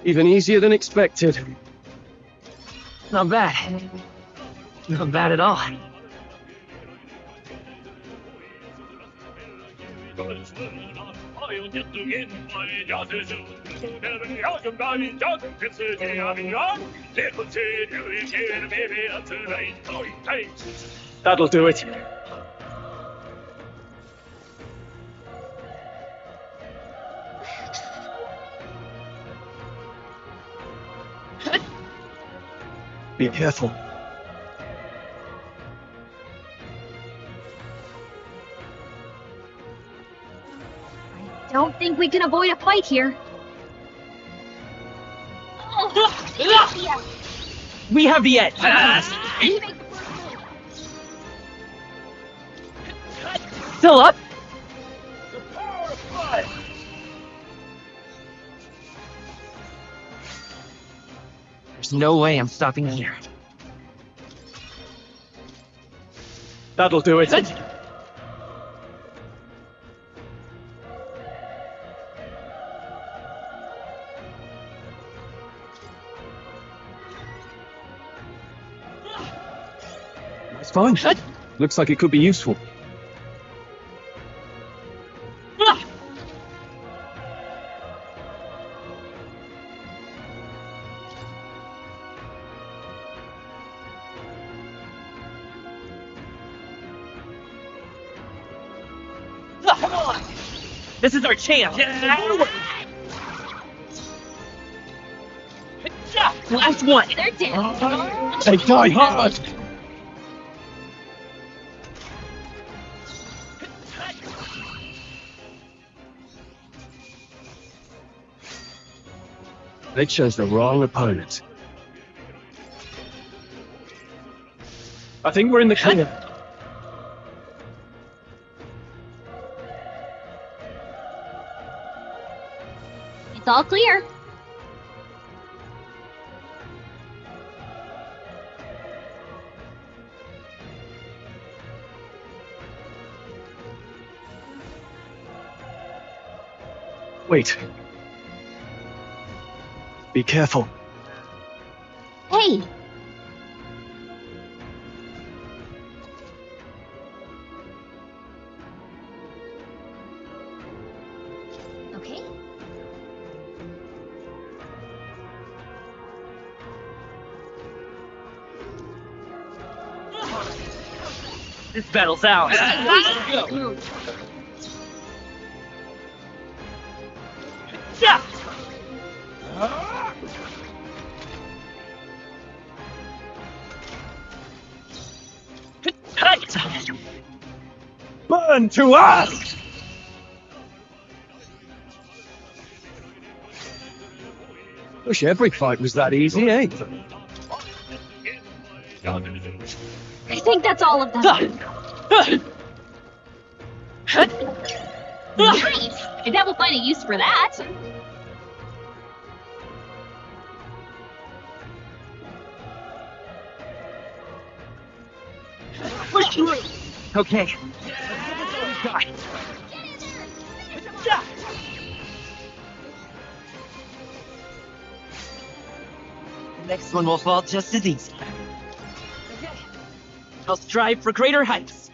Even easier than expected. Not bad. Not bad at all. That'll do it. Be careful. Don't think we can avoid a fight here. We have the edge. You make the first move. Still up? There's no way I'm stopping here. That'll do it. It's fine. Looks like it could be useful. Come on! This is our chance! Last one! They're dead. They die hard! They chose the wrong opponent. I think we're in the clear. It's all clear. Wait. Be careful. Hey! Okay. This battle's ours. Go. Yeah. Burn to us! Wish every fight was that easy, eh? I think that's all of them. Nice! I bet we'll find a use for that. Push through. Okay. Got it. The next one will fall just as easy. Okay. I'll strive for greater heights.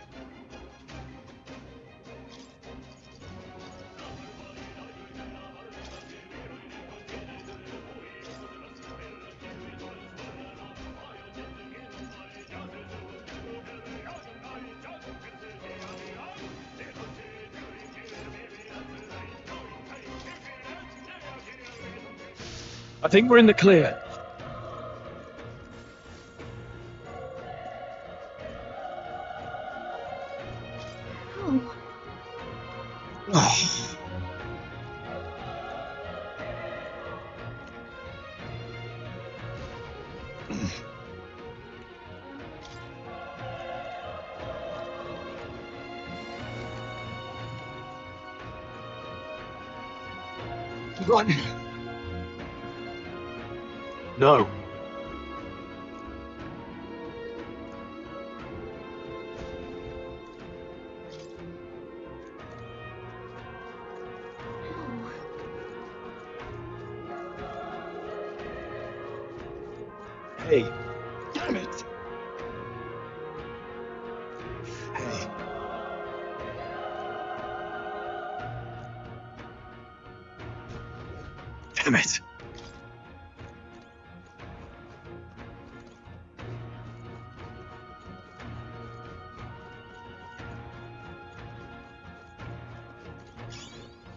I think we're in the clear. Run! No. Hey, damn it! Hey. Damn it!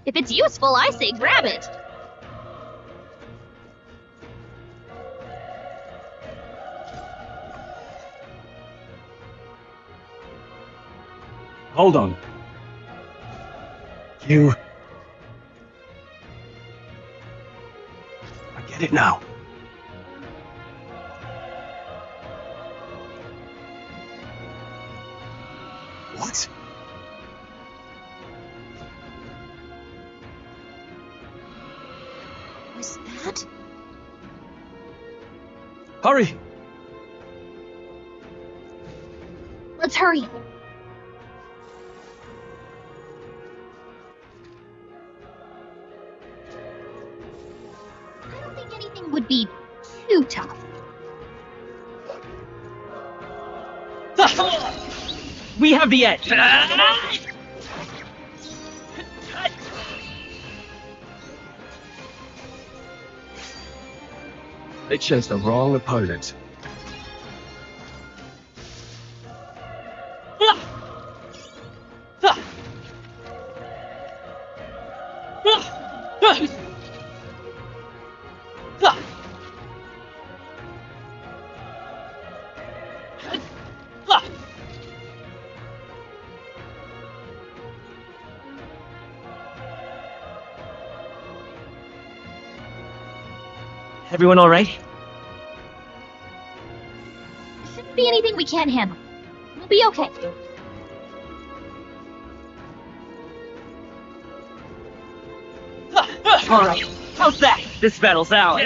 If it's useful, I say grab it. Hold on. You... I get it now. What? Was that? Hurry! Let's hurry. I don't think anything would be too tough. We have the edge. They chose the wrong opponent. Everyone all right? Shouldn't be anything we can't handle. We'll be okay. All right. How's that? This battle's out.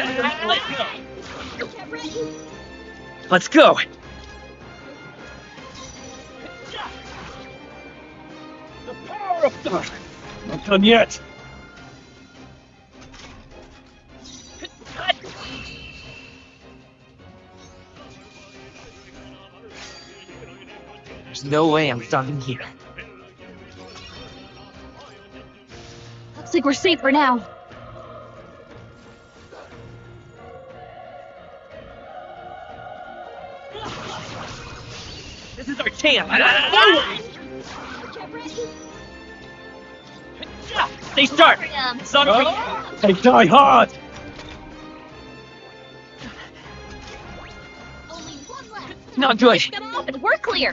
Let's go. The power of God. Not done yet. There's no way I'm stopping here. Looks like we're safe for now. This is our chance. Stay sharp. They die hard. Not good. And we're clear.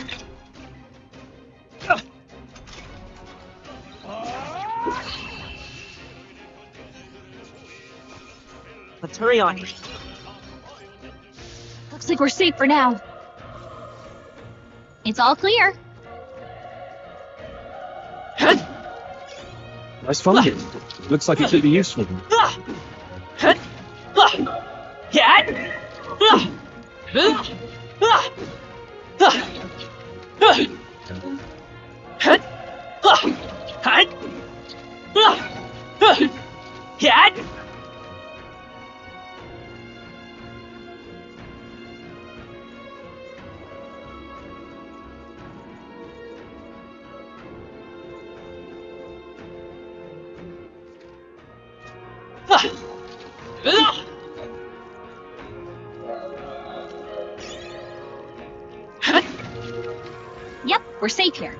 Let's hurry on. Looks like we're safe for now. It's all clear. Nice find. Looks like it could be useful. Yep, we're safe here.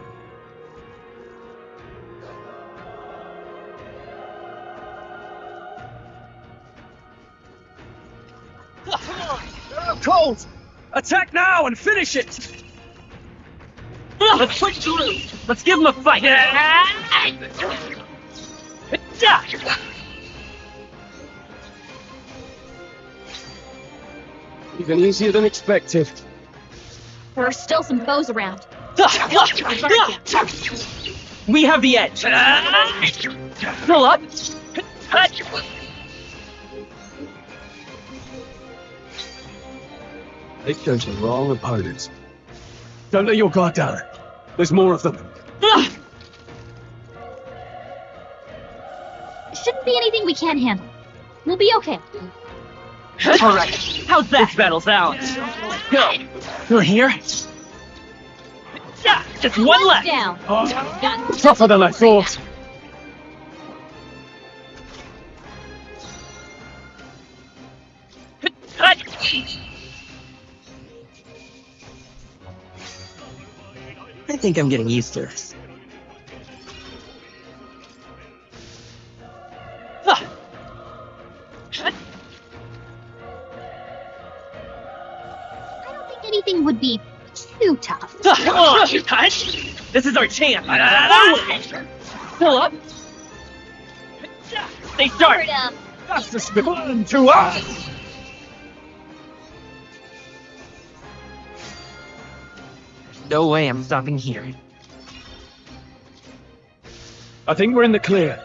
Cold! Attack now and finish it! Let's push through. Let's give him a fight. Even easier than expected. There are still some foes around. We have the edge. Pull up. They chose the wrong opponent. Don't let your guard down. There's more of them. Shouldn't be anything we can't handle. We'll be okay. All right. How's that? This battle's out. Go. You're here. Just one left. Down. Tougher than I thought. I think I'm getting used to this. I don't think anything would be too tough. Come on, this is our chance. Pull up. Stay sharp. Justice belong to us. No way I'm stopping here. I think we're in the clear.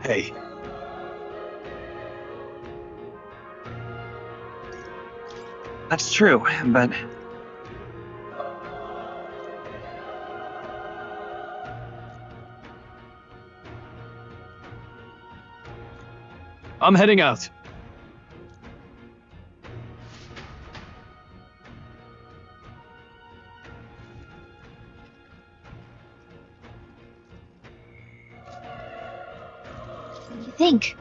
Hey. That's true, but... I'm heading out. What do you think?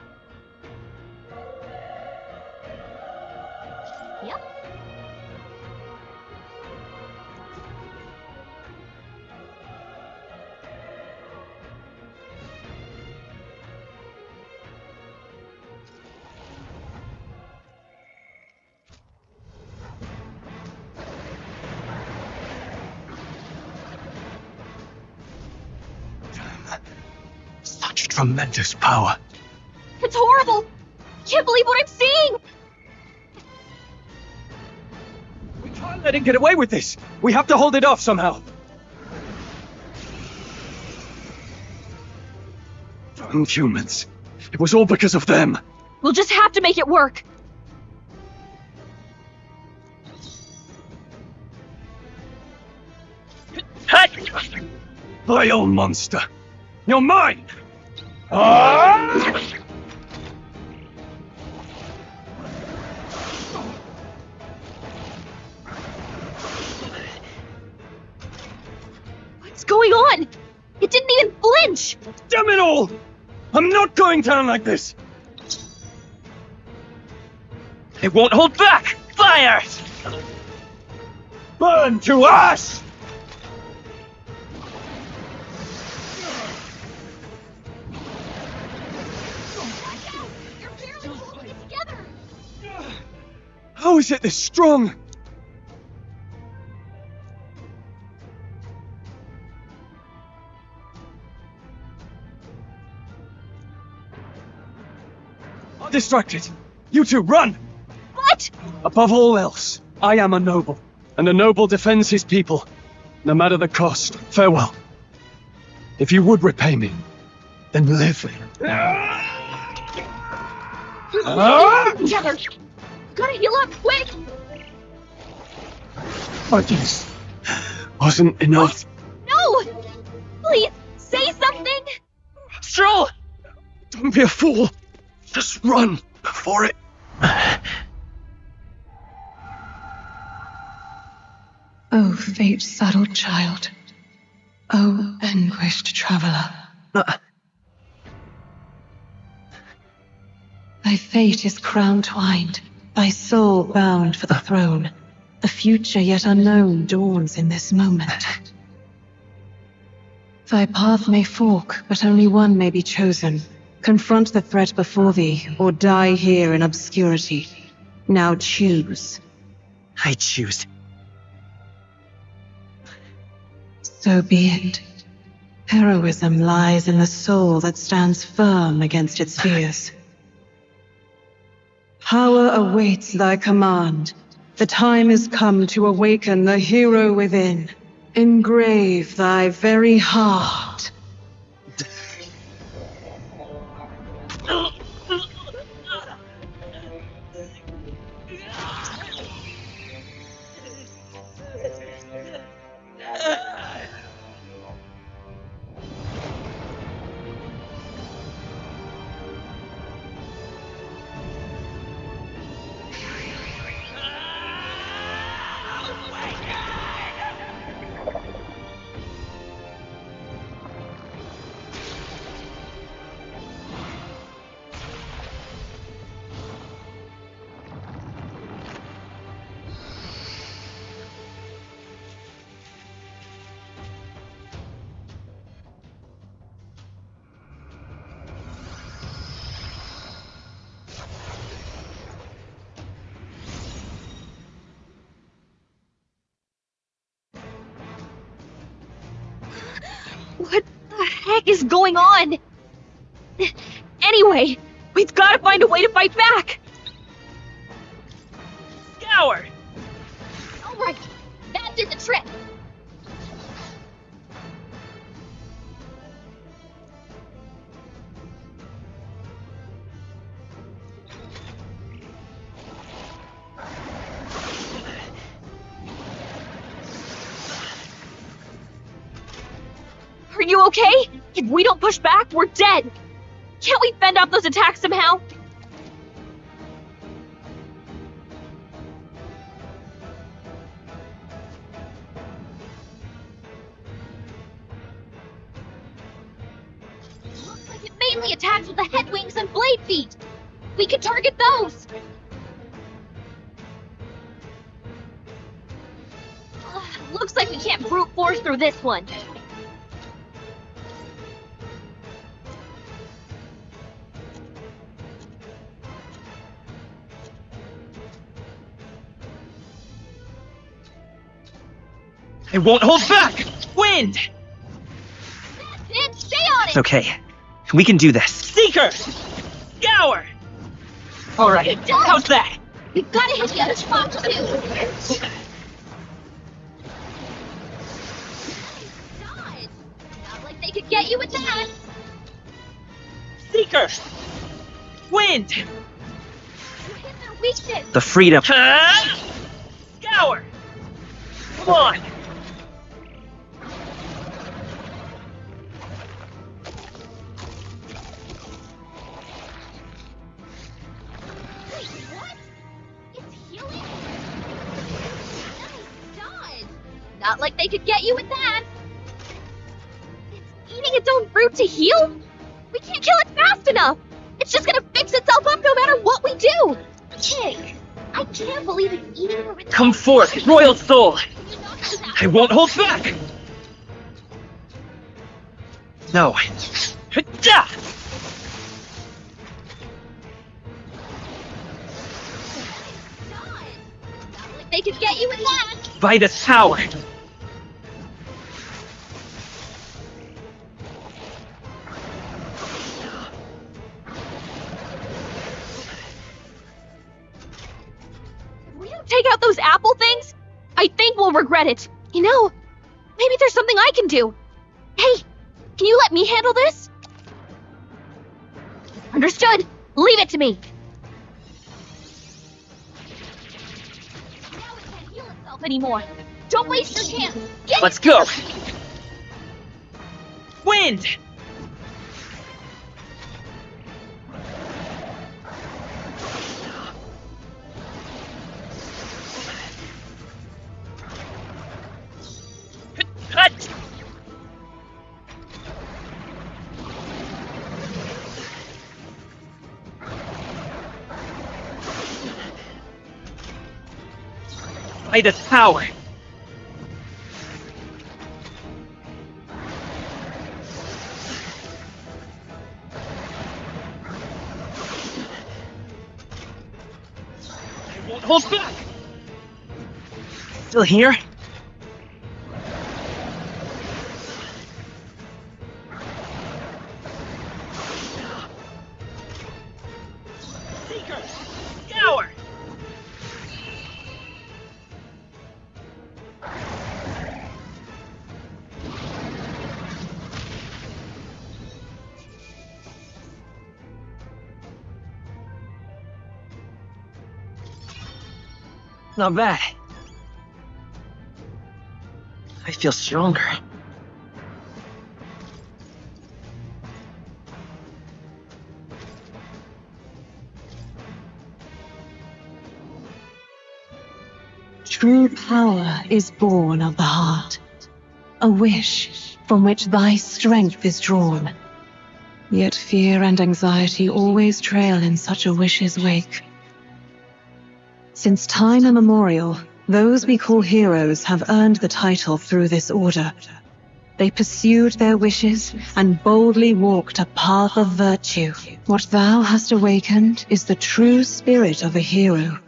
Yep. Such tremendous power. It's horrible! I can't believe what I'm seeing! We can't let him get away with this. We have to hold it off somehow. Damn humans. It was all because of them. We'll just have to make it work. Vile monster. You're mine! What's going on? It didn't even flinch! Damn it all! I'm not going down like this! It won't hold back! Fire! Burn to ash! How is it this strong? I'm distracted. You two, run! What? Above all else, I am a noble, and a noble defends his people, no matter the cost. Farewell. If you would repay me, then live. Together! Gotta heal up, quick! But this wasn't enough. No! Please, say something! Stroll! Don't be a fool. Just run for it. Oh, fate-saddled child. Oh, anguished traveler. Thy fate is crown-twined, thy soul bound for the throne. The future yet unknown dawns in this moment. Thy path may fork, but only one may be chosen. Confront the threat before thee, or die here in obscurity. Now choose. I choose. So be it. Heroism lies in the soul that stands firm against its fears. Power awaits thy command. The time is come to awaken the hero within. Engrave thy very heart. What the heck is going on? Anyway, we've got to find a way to fight back! Scour! Alright, that did the trick! Are you okay? If we don't push back, we're dead. Can't we fend off those attacks somehow? Looks like it mainly attacks with the head wings and blade feet. We could target those. Looks like we can't brute force through this one. I won't hold back! Wind! Sid, stay on it! Okay, we can do this. Seeker! Scour! Alright, how's that? We've gotta hit the other spot too. God, not like they could get you with that. Seeker! Wind! You hit their weakness. The freedom. Scour! Come on! Not like they could get you with that. It's eating its own fruit to heal? We can't kill it fast enough. It's just gonna fix itself up no matter what we do. Pig, I can't believe it's eating her. Come forth, royal soul! I won't hold back! No. Not like they could get you with that. By this power! If we don't take out those apple things, I think we'll regret it. You know, maybe there's something I can do. Hey, can you let me handle this? Understood. Leave it to me. Now it can't heal itself anymore. Don't waste your chance. Let's go! Wind! By this power! I won't hold back! Still here? Seeker! Scour! Not bad. I feel stronger. True power is born of the heart, a wish from which thy strength is drawn. Yet fear and anxiety always trail in such a wish's wake. Since time immemorial, those we call heroes have earned the title through this order. They pursued their wishes and boldly walked a path of virtue. What thou hast awakened is the true spirit of a hero.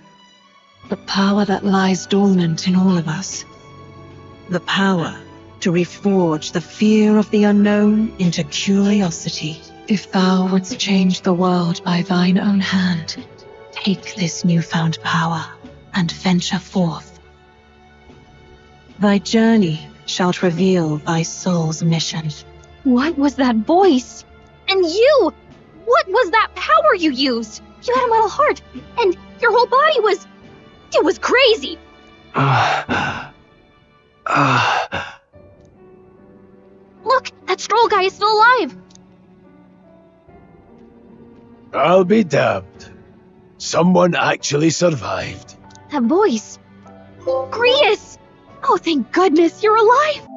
The power that lies dormant in all of us. The power to reforge the fear of the unknown into curiosity. If thou wouldst change the world by thine own hand, take this newfound power and venture forth. Thy journey shalt reveal thy soul's mission. What was that voice? And you! What was that power you used? You had a metal heart, and your whole body was... It was crazy! Look, that Stroll guy is still alive! I'll be damned. Someone actually survived. That voice. Grius! Oh, thank goodness, you're alive!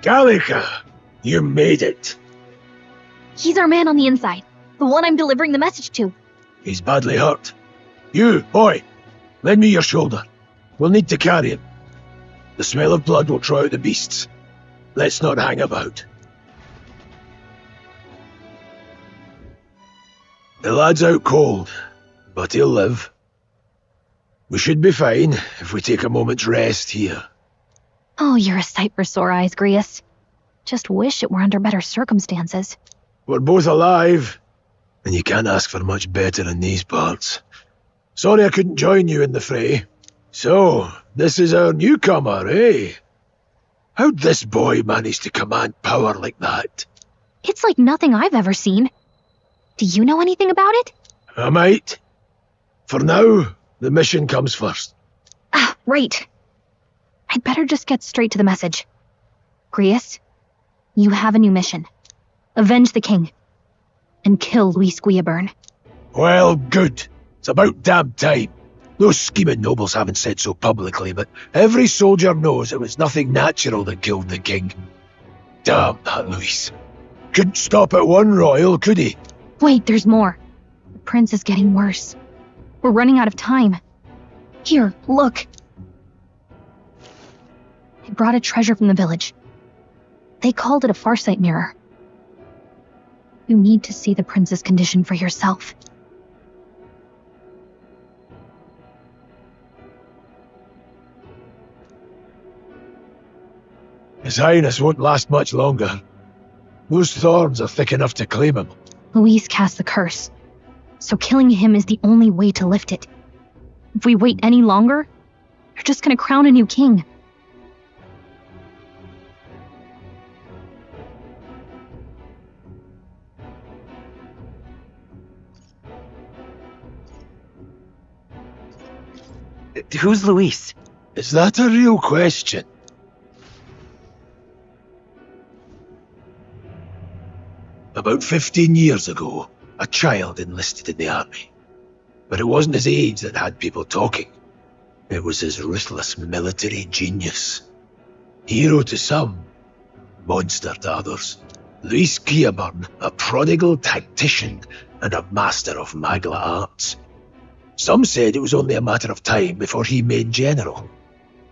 Gallica, you made it. He's our man on the inside. The one I'm delivering the message to. He's badly hurt. You, boy, lend me your shoulder. We'll need to carry him. The smell of blood will draw out the beasts. Let's not hang about. The lad's out cold, but he'll live. We should be fine if we take a moment's rest here. Oh, you're a sight for sore eyes, Grius. Just wish it were under better circumstances. We're both alive, and you can't ask for much better in these parts. Sorry I couldn't join you in the fray. So, this is our newcomer, eh? How'd this boy manage to command power like that? It's like nothing I've ever seen. Do you know anything about it? I might. For now, the mission comes first. Ah, right. I'd better just get straight to the message. Grius, you have a new mission. Avenge the king. And kill Luis Guillaburn. Well, good. It's about damn time. Those scheming nobles haven't said so publicly, but every soldier knows it was nothing natural that killed the king. Damn that Luis. Couldn't stop at one royal, could he? Wait, there's more. The prince is getting worse. We're running out of time. Here, look. I brought a treasure from the village. They called it a farsight mirror. You need to see the prince's condition for yourself. His Highness won't last much longer. Those thorns are thick enough to claim him. Luis cast the curse, so killing him is the only way to lift it. If we wait any longer, you're just gonna crown a new king. Who's Luis? Is that a real question? About 15 years ago, a child enlisted in the army. But it wasn't his age that had people talking. It was his ruthless military genius. Hero to some, monster to others. Luis Guillaburn, a prodigal tactician and a master of magla arts. Some said it was only a matter of time before he made general.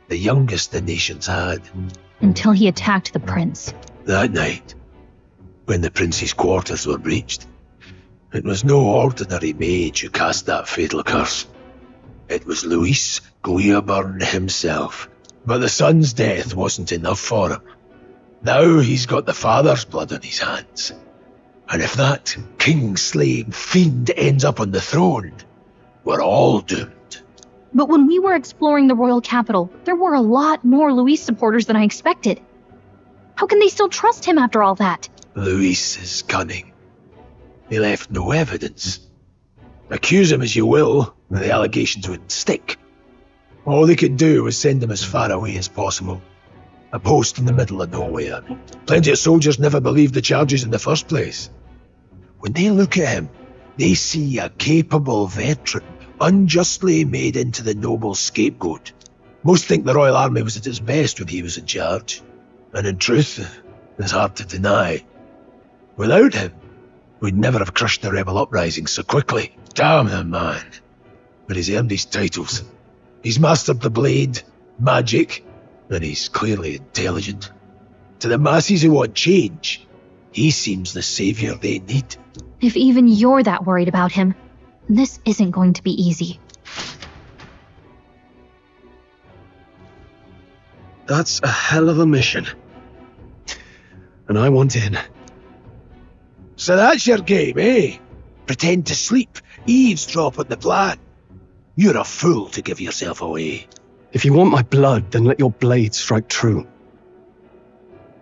The youngest the nations had. Until he attacked the prince. That night, when the prince's quarters were breached, it was no ordinary mage who cast that fatal curse. It was Luis Guillaburn himself. But the son's death wasn't enough for him. Now he's got the father's blood on his hands. And if that king-slaying fiend ends up on the throne, we're all doomed. But when we were exploring the royal capital, there were a lot more Luis supporters than I expected. How can they still trust him after all that? Luis is cunning. He left no evidence. Accuse him as you will, the allegations would stick. All they could do was send him as far away as possible. A post in the middle of nowhere. Plenty of soldiers never believed the charges in the first place. When they look at him, they see a capable veteran, unjustly made into the noble scapegoat. Most think the Royal Army was at its best when he was in charge. And in truth, it's hard to deny. Without him, we'd never have crushed the rebel uprising so quickly. Damn the man. But he's earned his titles. He's mastered the blade, magic, and he's clearly intelligent. To the masses who want change, he seems the savior they need. If even you're that worried about him, this isn't going to be easy. That's a hell of a mission. And I want in. So that's your game, eh? Pretend to sleep, eavesdrop on the plan. You're a fool to give yourself away. If you want my blood, then let your blade strike true.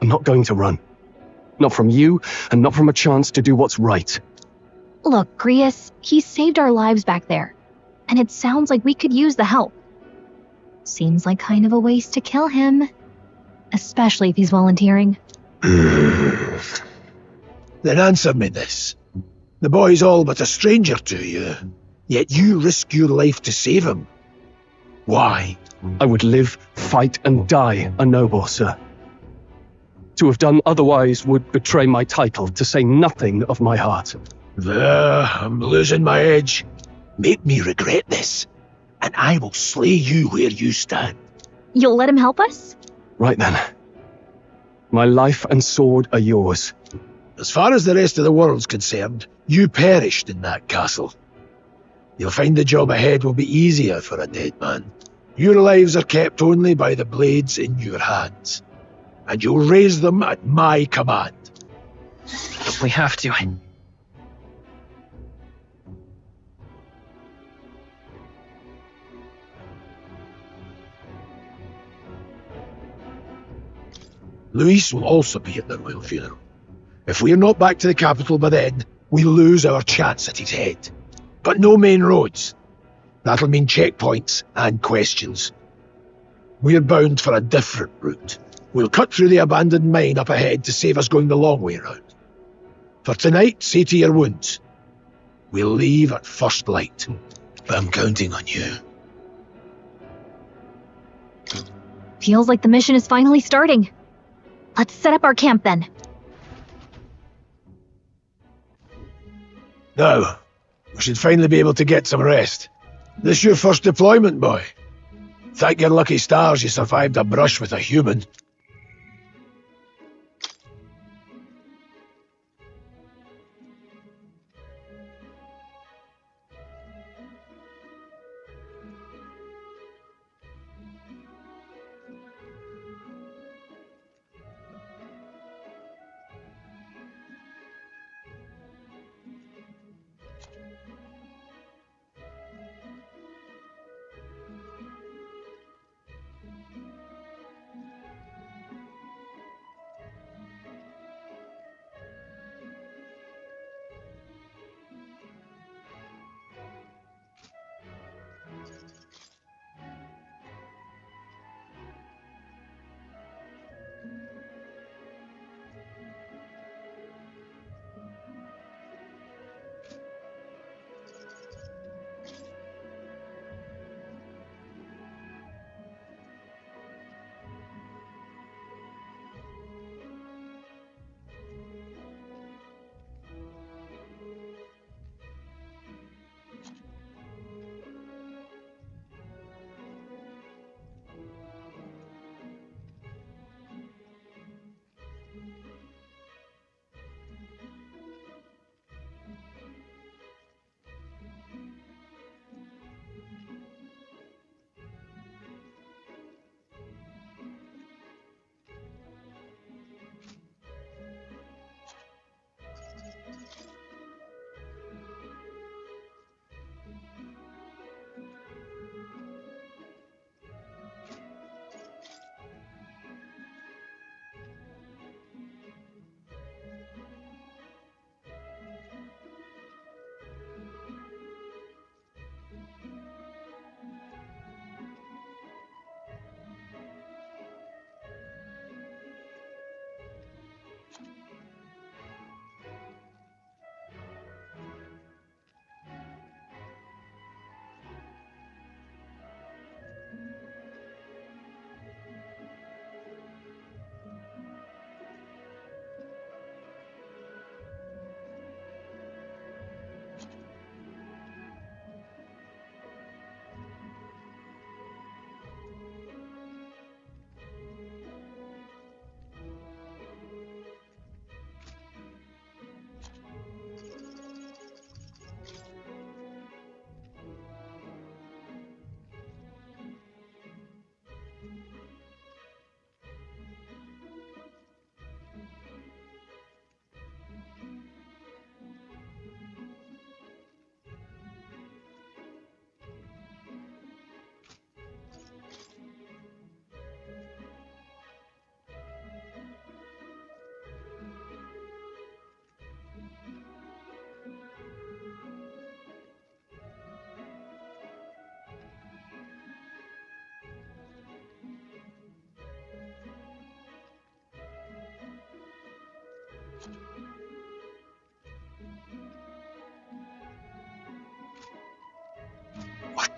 I'm not going to run. Not from you, and not from a chance to do what's right. Look, Grius, he saved our lives back there. And it sounds like we could use the help. Seems like kind of a waste to kill him. Especially if he's volunteering. Then answer me this. The boy's all but a stranger to you, yet you risk your life to save him. Why? I would live, fight, and die a noble, sir. To have done otherwise would betray my title, to say nothing of my heart. There, I'm losing my edge. Make me regret this, and I will slay you where you stand. You'll let him help us? Right then. My life and sword are yours. As far as the rest of the world's concerned, you perished in that castle. You'll find the job ahead will be easier for a dead man. Your lives are kept only by the blades in your hands, and you'll raise them at my command. We have to. Luis will also be at the royal funeral. If we're not back to the capital by then, we lose our chance at his head. But no main roads. That'll mean checkpoints and questions. We're bound for a different route. We'll cut through the abandoned mine up ahead to save us going the long way round. For tonight, see to your wounds. We'll leave at first light. I'm counting on you. Feels like the mission is finally starting. Let's set up our camp then. Now, we should finally be able to get some rest. This your first deployment, boy? Thank your lucky stars you survived a brush with a human.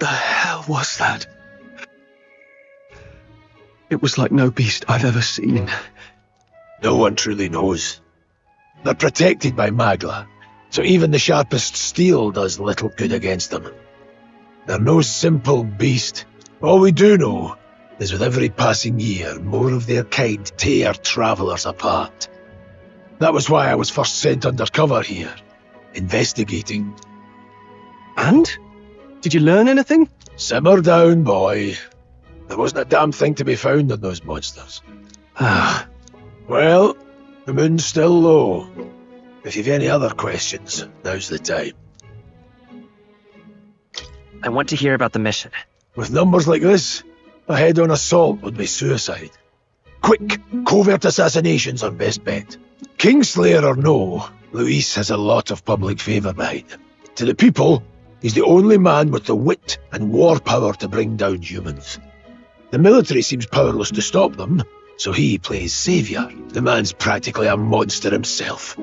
the hell was that? It was like no beast I've ever seen. No one truly knows. They're protected by Magla, so even the sharpest steel does little good against them. They're no simple beast. All we do know is with every passing year, more of their kind tear travellers apart. That was why I was first sent undercover here, investigating. And? Did you learn anything? Simmer down, boy. There wasn't a damn thing to be found on those monsters. Ah. Well, the moon's still low. If you've any other questions, now's the time. I want to hear about the mission. With numbers like this, a head-on assault would be suicide. Quick, covert assassinations are best bet. Kingslayer or no, Luis has a lot of public favour behind him. To the people, he's the only man with the wit and war power to bring down humans. The military seems powerless to stop them, so he plays saviour. The man's practically a monster himself.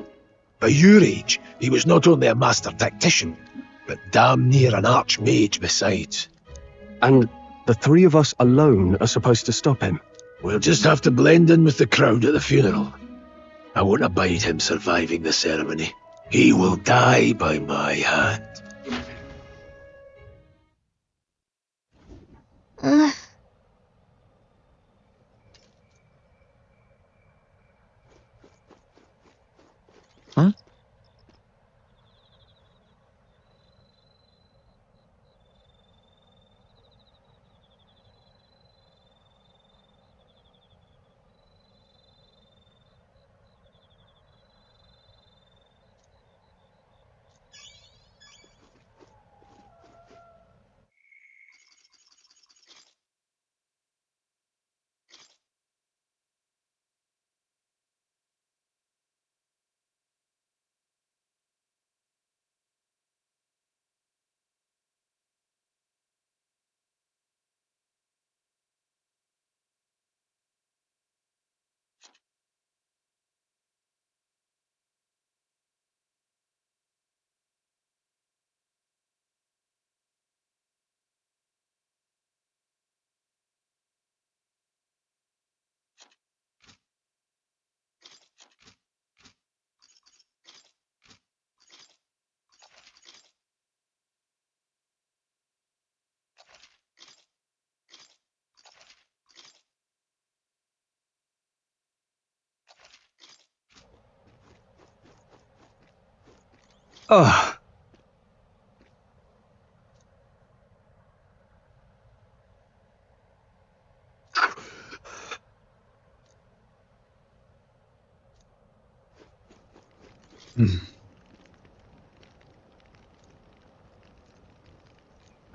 By your age, he was not only a master tactician, but damn near an archmage besides. And the three of us alone are supposed to stop him? We'll just have to blend in with the crowd at the funeral. I won't abide him surviving the ceremony. He will die by my hand. Huh? Oh.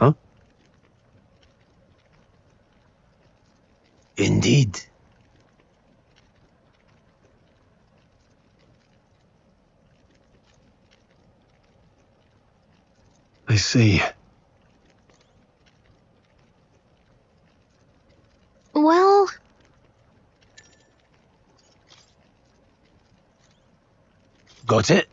Huh? Indeed. I see. Well... Got it?